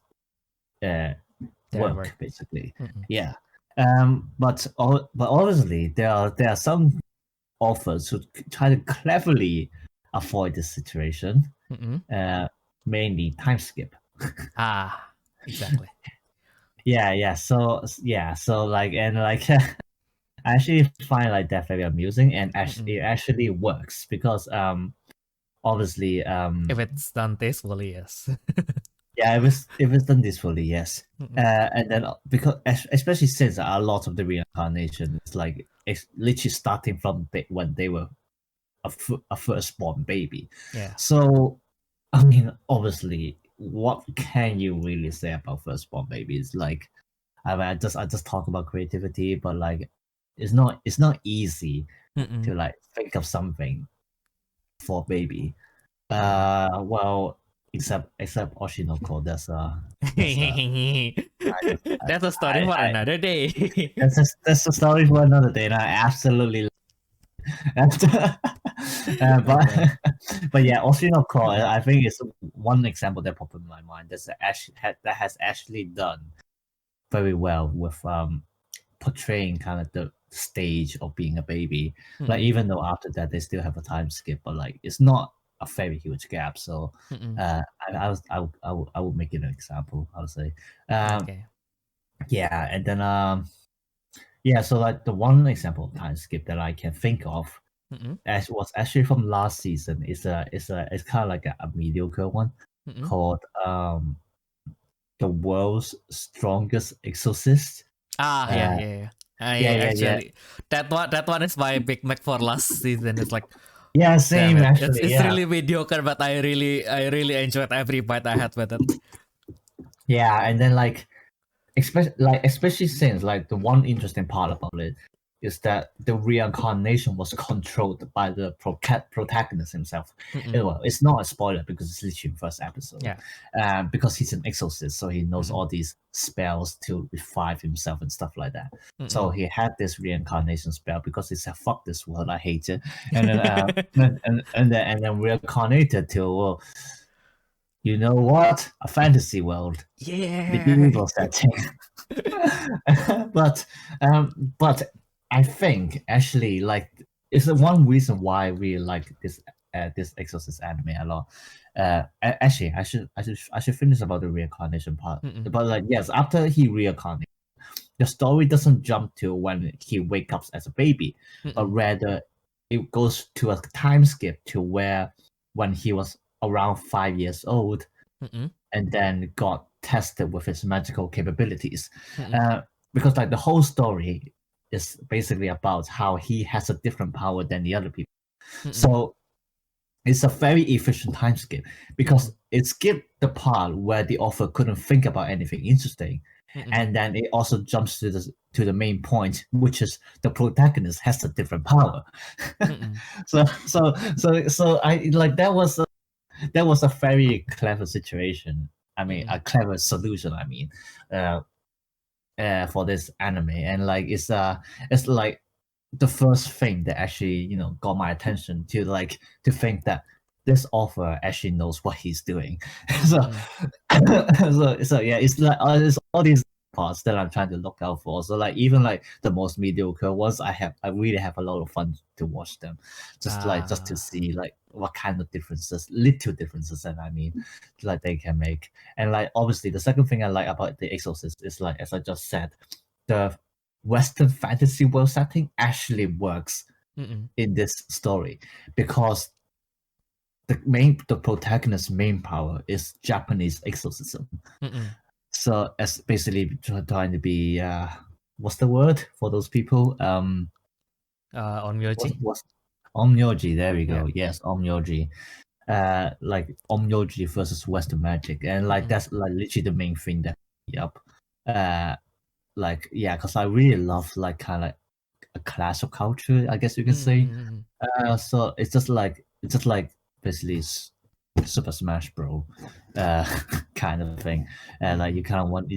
work basically. Yeah. But obviously there are some authors who try to cleverly avoid this situation. Mainly time skip. Exactly. Yeah. So like and like I actually find like that very amusing, and it actually works because obviously if it's done tastefully, yes. yeah, if it's done tastefully, yes. And then because especially since a lot of the reincarnation is like it's literally starting from when they were a firstborn baby. Yeah. So I mean, obviously, what can you really say about firstborn babies? Like, I just talk about creativity, but like, it's not easy to like think of something for baby. Well, except Oshinoko, that's that's a story for another day. that's a story for another day, and I absolutely. But yeah, Oshinoko, I think is one example that popped in my mind that has actually done very well with portraying kind of the stage of being a baby. Like even though after that they still have a time skip, but like it's not a very huge gap. So I would make it an example. I would say, Okay. yeah, and then yeah. So like the one example of time skip that I can think of as was actually from last season is kind of like a mediocre one called the world's strongest exorcist. Yeah. Actually, that one is my Big Mac for last season. It's like, yeah, same actually. It's really mediocre, but I really enjoyed every bite I had with it. Yeah, and then like especially since like the one interesting part about it is that the reincarnation was controlled by the protagonist himself. Well, it's not a spoiler because it's literally the first episode. Yeah. Because he's an exorcist, so he knows all these spells to revive himself and stuff like that. So he had this reincarnation spell because he said, "Fuck this world, I hate it," and then and then reincarnated to. Well, you know what? A fantasy world. Yeah. Medieval setting. but I think actually like it's the one reason why we like this Exorcist anime a lot. Actually, I should finish about the reincarnation part. But like yes, after he reincarnates, the story doesn't jump to when he wakes up as a baby, but rather it goes to a time skip to where when he was around 5 years old and then got tested with his magical capabilities. Because like the whole story is basically about how he has a different power than the other people. So it's a very efficient time skip because it skipped the part where the author couldn't think about anything interesting. And then it also jumps to the main point, which is the protagonist has a different power. so I like that was a very clever situation. I mean, a clever solution. I mean, for this anime, and like it's like the first thing that actually got my attention to think that this author actually knows what he's doing. so yeah, it's like it's all these parts that I'm trying to look out for. So like even like the most mediocre ones, I really have a lot of fun to watch them, just to see like what kind of little differences, and I mean, like they can make. And like obviously the second thing I like about the Exorcist is like, as I just said, the Western fantasy world setting actually works in this story because the protagonist's main power is Japanese exorcism. So as basically trying to be what's the word for those people? Onmyoji. Onmyoji, there we go. Yes, Onmyoji. Like Onmyoji versus Western magic, and like that's like literally the main thing that like yeah, because I really love like kind of like a clash of culture, I guess you can say. So it's just like basically Super Smash Bro kind of thing, and like you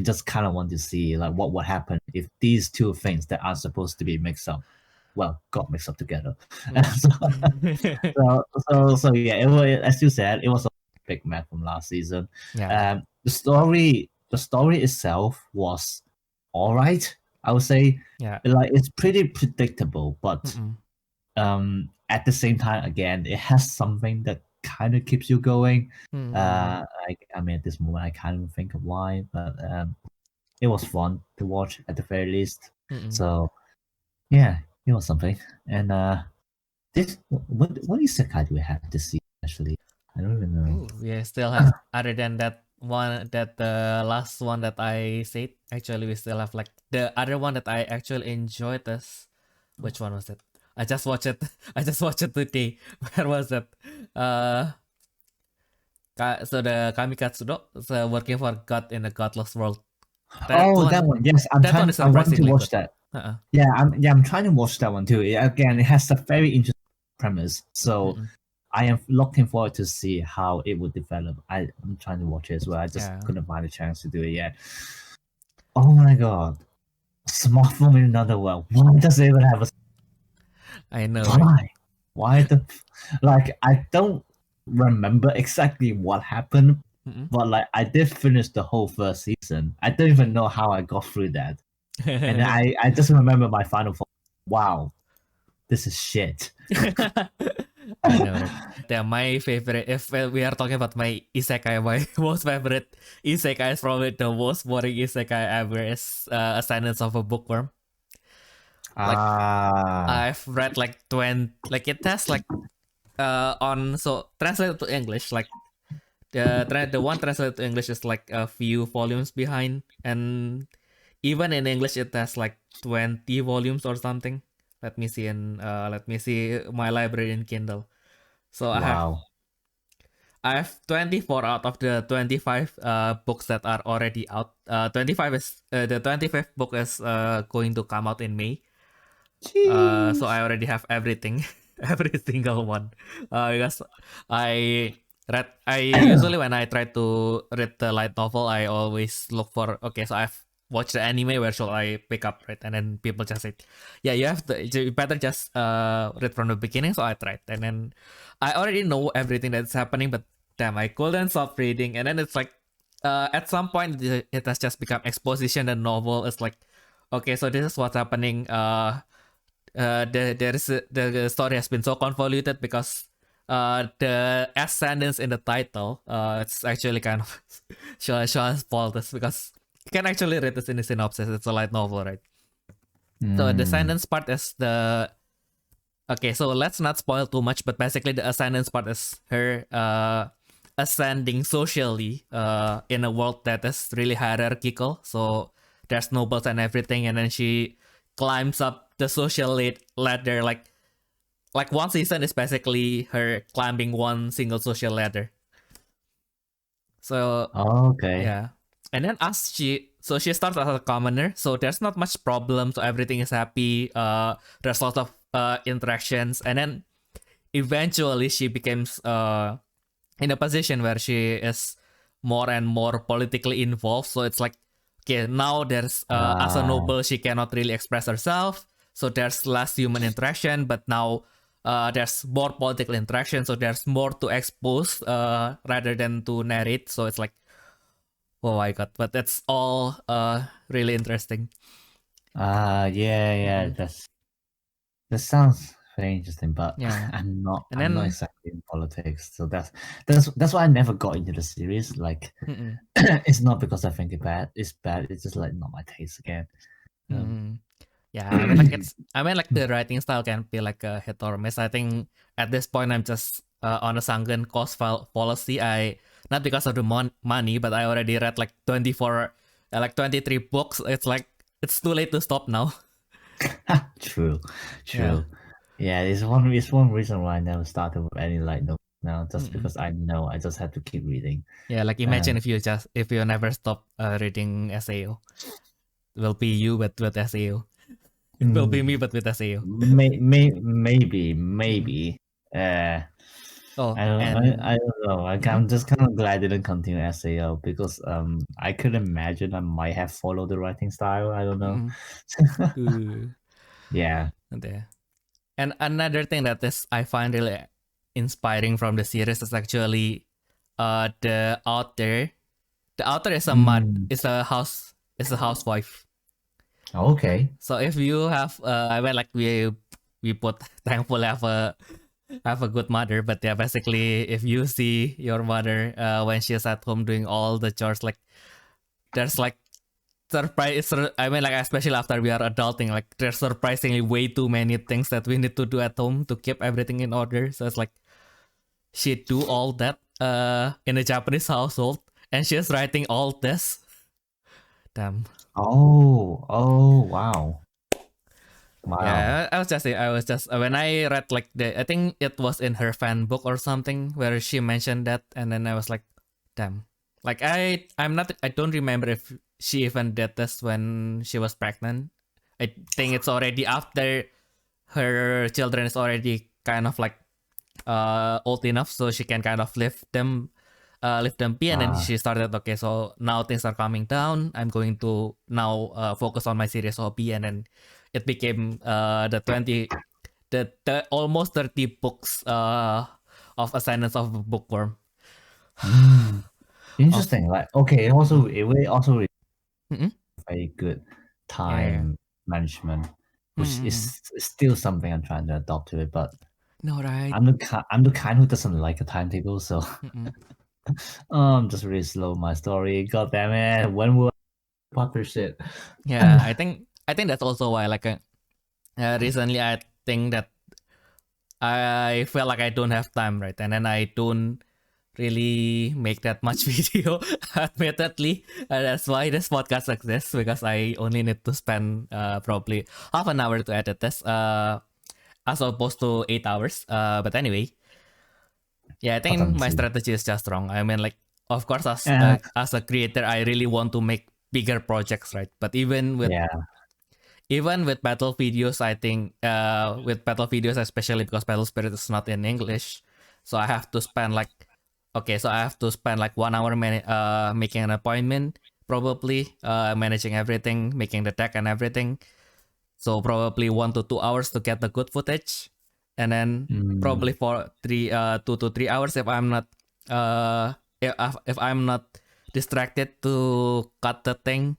just kind of want to see like what would happen if these two things that are supposed to be mixed up got mixed up together. So yeah, it was, as you said, it was a big match from last season. The story itself was all right, I would say. Like it's pretty predictable, but at the same time, again, it has something that kind of keeps you going. I mean, at this moment, I can't even think of why, but it was fun to watch at the very least. So yeah, it was something. And what isekai do we have this season? Actually, I don't even know. We still have other than that one, that the last one that I said. Actually, we still have like the other one that I actually enjoyed. This, which one was it? I just watched it. I just watched it today. Where was it? So the Kamikatsudo, so working for God in a godless world. That one. Yes, I'm trying to watch that. Yeah, I'm trying to watch that one too. Again, it has a very interesting premise. So I am looking forward to see how it would develop. I'm trying to watch it as well. I just couldn't find a chance to do it yet. Oh my god. Smartphone in another world. Why does it even have a I know. why? Right? Why the like I don't remember exactly what happened, but like I did finish the whole first season. I don't even know how I got through that. And I just remember my final thought. Wow, this is shit. I know, right? Yeah, my favorite, if we are talking about my isekai, my most favorite isekai is probably the most boring isekai ever is Ascendance of a Bookworm. Like, I've read like 20, like it has like, so translated to English, like, the one translated to English is like a few volumes behind, and even in English it has like 20 volumes or something. Let me see my library in Kindle. So Wow. I have 24 out of the 25 books that are already out. 25 is the 25th book is going to come out in May. So I already have everything, every single one. Because I usually when I try to read the light novel, I always look for, okay, so I've watched the anime, where should I pick up, right? And then people just say, yeah, you better just read from the beginning. So I tried, and then I already know everything that's happening, but damn, I couldn't stop reading. And then it's like, at some point it has just become exposition. The novel is like, okay, so this is what's happening. The story has been so convoluted because the ascendance in the title, it's actually kind of Shaw's fault, because you can actually read this in the synopsis. It's a light novel, right? So the ascendance part is the, okay, so let's not spoil too much, but basically the ascendance part is her ascending socially in a world that is really hierarchical. So there's nobles and everything, and then she climbs up the social ladder. Like one season is basically her climbing one single social ladder. So okay. yeah, and then she starts as a commoner, so there's not much problem, so everything is happy. There's lots of interactions, and then eventually she becomes in a position where she is more and more politically involved. So it's like, okay, now there's as a noble she cannot really express herself, so there's less human interaction, but now there's more political interaction, so there's more to expose rather than to narrate. So it's like, oh my god, but that's all really interesting. Yeah, that sounds very interesting, but Yeah. I'm not And not exactly in politics, so that's why I never got into the series. Like, it's not because I think it's bad. It's just like not my taste again. Yeah, I mean, like the writing style can be like a hit or miss. I think at this point I'm just on a sunken cost policy. Not because of the money, but I already read like 24, like 23 books. It's like it's too late to stop now. True. Yeah, it's one reason why I never started with any light novel now, just because I know I just have to keep reading. Yeah, like imagine if you never stop reading SAO. It will be you but with SAO. It will be me but with SAO. Maybe. Oh, I don't know. I'm just kind of glad I didn't continue SAO because I could imagine I might have followed the writing style. I don't know. Yeah. There. And another thing that I find really inspiring from the series is actually the author. The author is a housewife. Okay. So if you have I mean, like we put thankfully have a good mother, but yeah, basically if you see your mother when she's at home doing all the chores, like there's like surprise. I mean, like especially after we are adulting, like there's surprisingly way too many things that we need to do at home to keep everything in order. So it's like she do all that in a Japanese household, and she's writing all this. Damn. Oh, wow. Yeah, I was just when I read like I think it was in her fan book or something where she mentioned that, and then I was like, damn. Like I don't remember if she even did this when she was pregnant. I think it's already after her children is already kind of like old enough so she can kind of lift them P, and then she started, okay, so now things are coming down. I'm going to now focus on my serious hobby, and then it became the almost 30 books of Ascendance of a Bookworm. Interesting. Like, okay, it really also very good time management, which is still something I'm trying to adopt to it. But no, right? I'm the kind who doesn't like a timetable, so I'm just really slow my story. God damn it! When will I publish it? Yeah, I think that's also why, like, recently I think that I feel like I don't have time, right? And then I don't really make that much video, admittedly. That's why this podcast exists, because I only need to spend probably half an hour to edit this, as opposed to 8 hours. But anyway, yeah, I think my strategy is just wrong. I mean, like, of course, as a creator, I really want to make bigger projects, right? But even with battle videos, I think with battle videos, especially because Battle Spirit is not in English, so I have to spend like 1 hour making an appointment, probably managing everything, making the deck and everything. So probably 1 to 2 hours to get the good footage, and then probably for 2 to 3 hours if I'm not if I'm not distracted to cut the thing,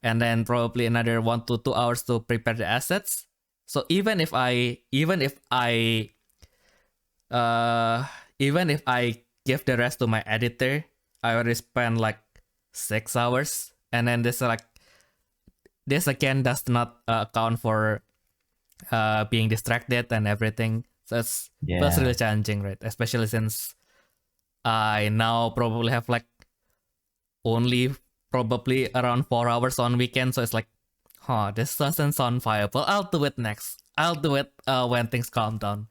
and then probably another 1 to 2 hours to prepare the assets. So even if I give the rest to my editor, I already spend like 6 hours, and then this again does not account for being distracted and everything. So that's really challenging, right? Especially since I now probably have like only probably around 4 hours on weekend, so it's like, this doesn't sound viable. I'll do it next. I'll do it when things calm down.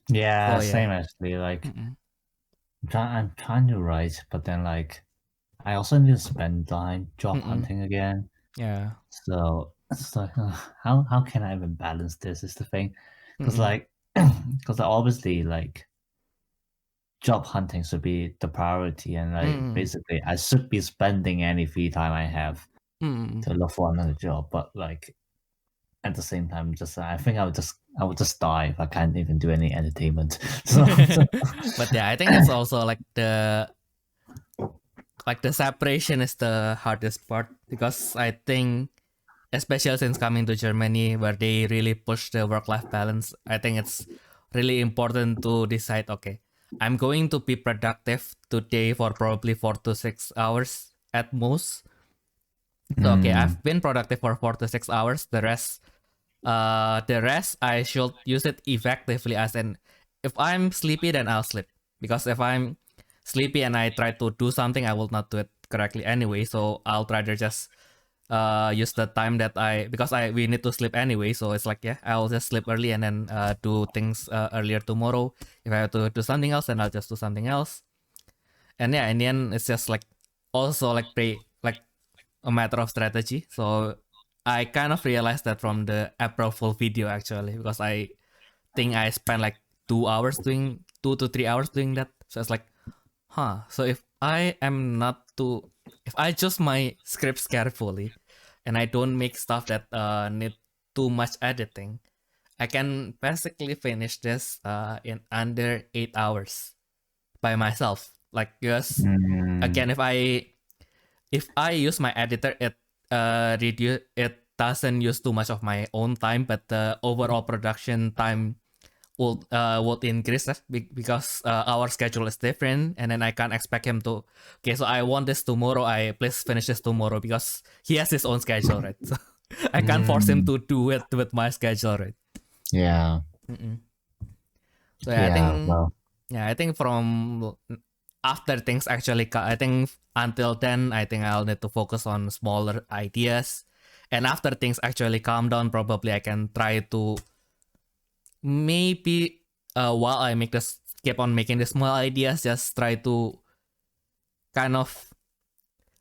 Yeah, same actually. Like, I'm trying to write, but then like, I also need to spend time job hunting again. Yeah. So it's like, how can I even balance this? Is the thing, because obviously like, job hunting should be the priority, and like basically I should be spending any free time I have to look for another job. But like at the same time, I think I would just die if I can't even do any entertainment. But yeah, I think it's also like the separation is the hardest part, because I think, especially since coming to Germany where they really push the work-life balance, I think it's really important to decide, okay, I'm going to be productive today for probably 4 to 6 hours at most. So okay, I've been productive for 4 to 6 hours. The rest I should use it effectively, as in, if I'm sleepy, then I'll sleep. Because if I'm sleepy and I try to do something, I will not do it correctly anyway. So I'll try to just use the time that because we need to sleep anyway. So it's like, I'll just sleep early and then do things earlier tomorrow. If I have to do something else, then I'll just do something else. And in the end, it's just like also like a matter of strategy. So I kind of realized that from the April Fool video, actually, because I think I spent like 2 to 3 hours doing that. So it's like, so if I choose my scripts carefully and I don't make stuff that need too much editing, I can basically finish this in under 8 hours by myself. Like, because again, if I use my editor, it doesn't use too much of my own time, but the overall production time would increase, because our schedule is different, and then I can't expect him to, okay, so I want this tomorrow, please finish this tomorrow, because he has his own schedule, right? So I can't force him to do it with my schedule, right? Yeah. So I think from after things actually I think until then, I think I'll need to focus on smaller ideas, and after things actually calm down, probably I can try to maybe while I keep on making the small ideas, just try to kind of,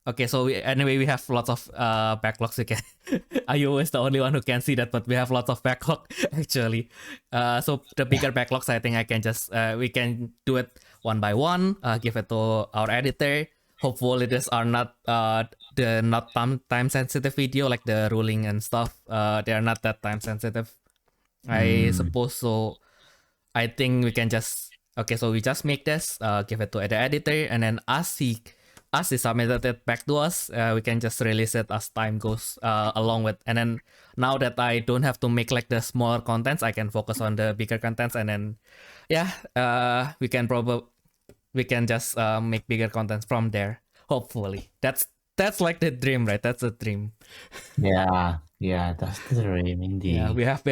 Okay, so anyway, we have lots of backlogs. You can Ayumu is the only one who can see that, but we have lots of backlog actually. So the bigger backlogs, I think I can just we can do it one by one. Give it to our editor. Hopefully, these are not the not time sensitive video like the ruling and stuff. They are not that time sensitive. I suppose so. I think we can just so we just make this, give it to the editor, and then as he submitted it back to us, we can just release it as time goes along with. And then now that I don't have to make like the smaller contents, I can focus on the bigger contents, and then we can just make bigger contents from there. Hopefully, that's like the dream, right? That's a dream. Yeah, that's the dream indeed. Yeah, we have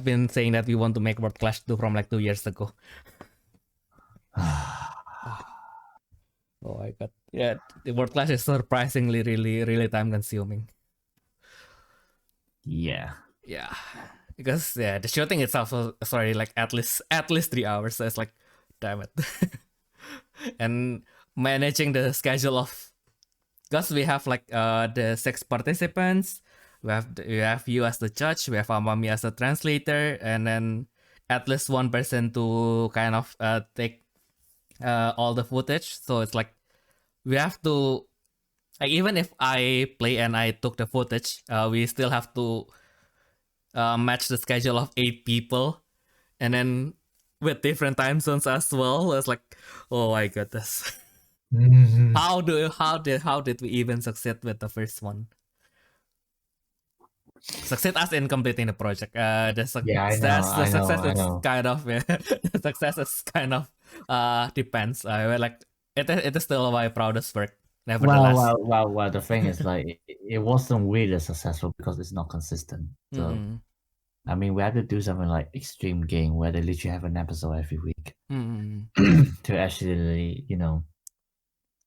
been saying that we want to make World Clash 2 from like 2 years ago. Oh my god. Yeah, the World Clash is surprisingly really time consuming. Yeah. Because the shooting itself was sorry, like at least 3 hours. So it's like, damn it. And managing the schedule of, because we have like the 6 participants, we have you as the judge, we have Amami as the translator, and then at least one person to kind of take all the footage. So it's like we have to, like, even if I play and I took the footage, we still have to match the schedule of 8 people, and then with different time zones as well. It's like, oh my goodness. How did we even succeed with the first one? Succeed as in completing the project. The success is kind of depends. Like it is still my proudest work. Nevertheless. Well. The thing is, like, it wasn't really successful because it's not consistent. So, I mean, we had to do something like Extreme Game where they literally have an episode every week to actually,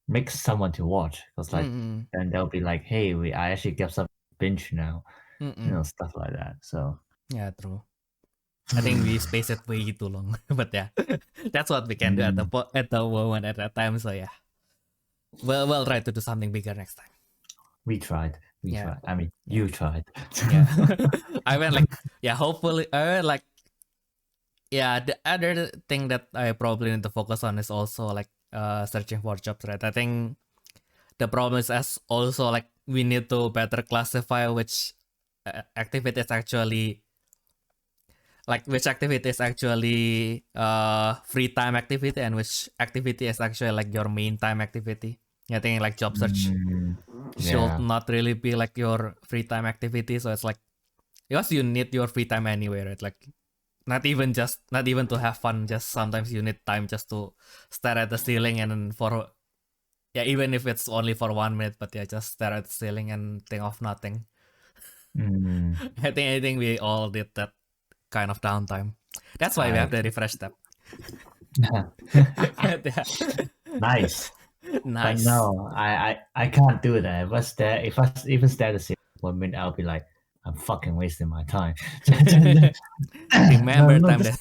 make someone to watch. Because and they'll be like, hey, I actually get some binge now, stuff like that. So yeah, true. I think we spaced it way too long, but yeah, that's what we can do at the moment at that time. So yeah, we'll try to do something bigger next time. We tried. I mean, you tried. Yeah, I went like, hopefully, the other thing that I probably need to focus on is also like searching for jobs, right? I think the problem is also like we need to better classify which activity is actually free time activity and which activity is actually like your main time activity. I think like job search should not really be like your free time activity. So it's like, because you need your free time anyway, right? Like not even to have fun, just sometimes you need time just to stare at the ceiling and then even if it's only for 1 minute, but just stare at the ceiling and think of nothing. I think we all did that kind of downtime. That's why we have the refresh step. Nice. But no, I can't do that. If I even stare at the ceiling for 1 minute, I'll be like, I'm fucking wasting my time. Remember that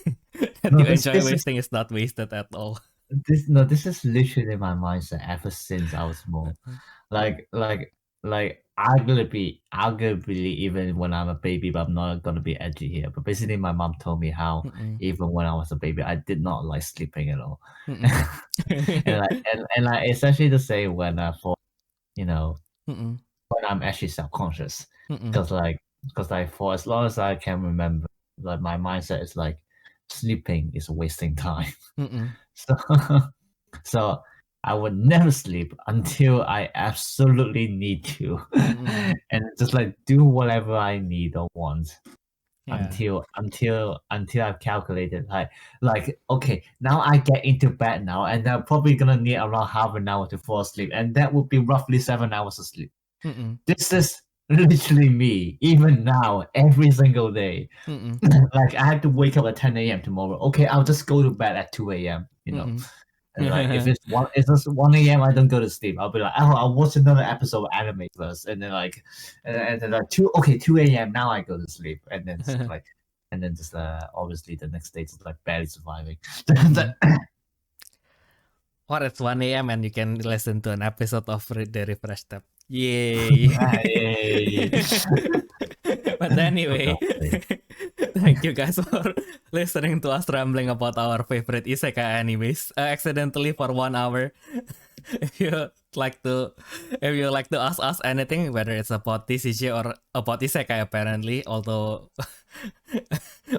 you enjoy wasting is not wasted at all. This is literally my mindset ever since I was small. Like arguably even when I'm a baby, but I'm not gonna be edgy here. But basically, my mom told me how even when I was a baby, I did not like sleeping at all. and essentially the same when when I'm actually self-conscious, because for as long as I can remember, like my mindset is like sleeping is wasting time. So I would never sleep until I absolutely need to, and just like do whatever I need or want until I've calculated like okay, now I get into bed now, and I'm probably gonna need around half an hour to fall asleep, and that would be roughly 7 hours of sleep. This is literally me, even now, every single day. Like I have to wake up at 10 a.m. tomorrow. Okay, I'll just go to bed at 2 a.m. And like if it's 1 a.m. I don't go to sleep. I'll be like, oh, I'll watch another episode of anime first, and then like, and then like 2 a.m. now I go to sleep, and then just obviously the next day just like barely surviving. Or it's 1 a.m. and you can listen to an episode of the refresh step. Yay. Yay. But anyway, thank you guys for listening to us rambling about our favorite isekai animes accidentally for 1 hour. If you like to ask us anything, whether it's about TCG or about isekai, apparently, although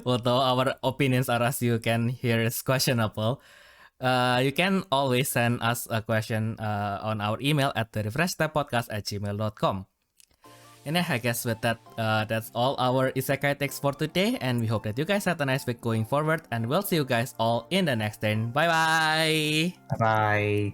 our opinions are, as you can hear, is questionable. You can always send us a question on our email at therefreshsteppodcast@gmail.com. And I guess with that, that's all our isekai takes for today, and we hope that you guys have a nice week going forward, and we'll see you guys all in the next turn. Bye bye! Bye.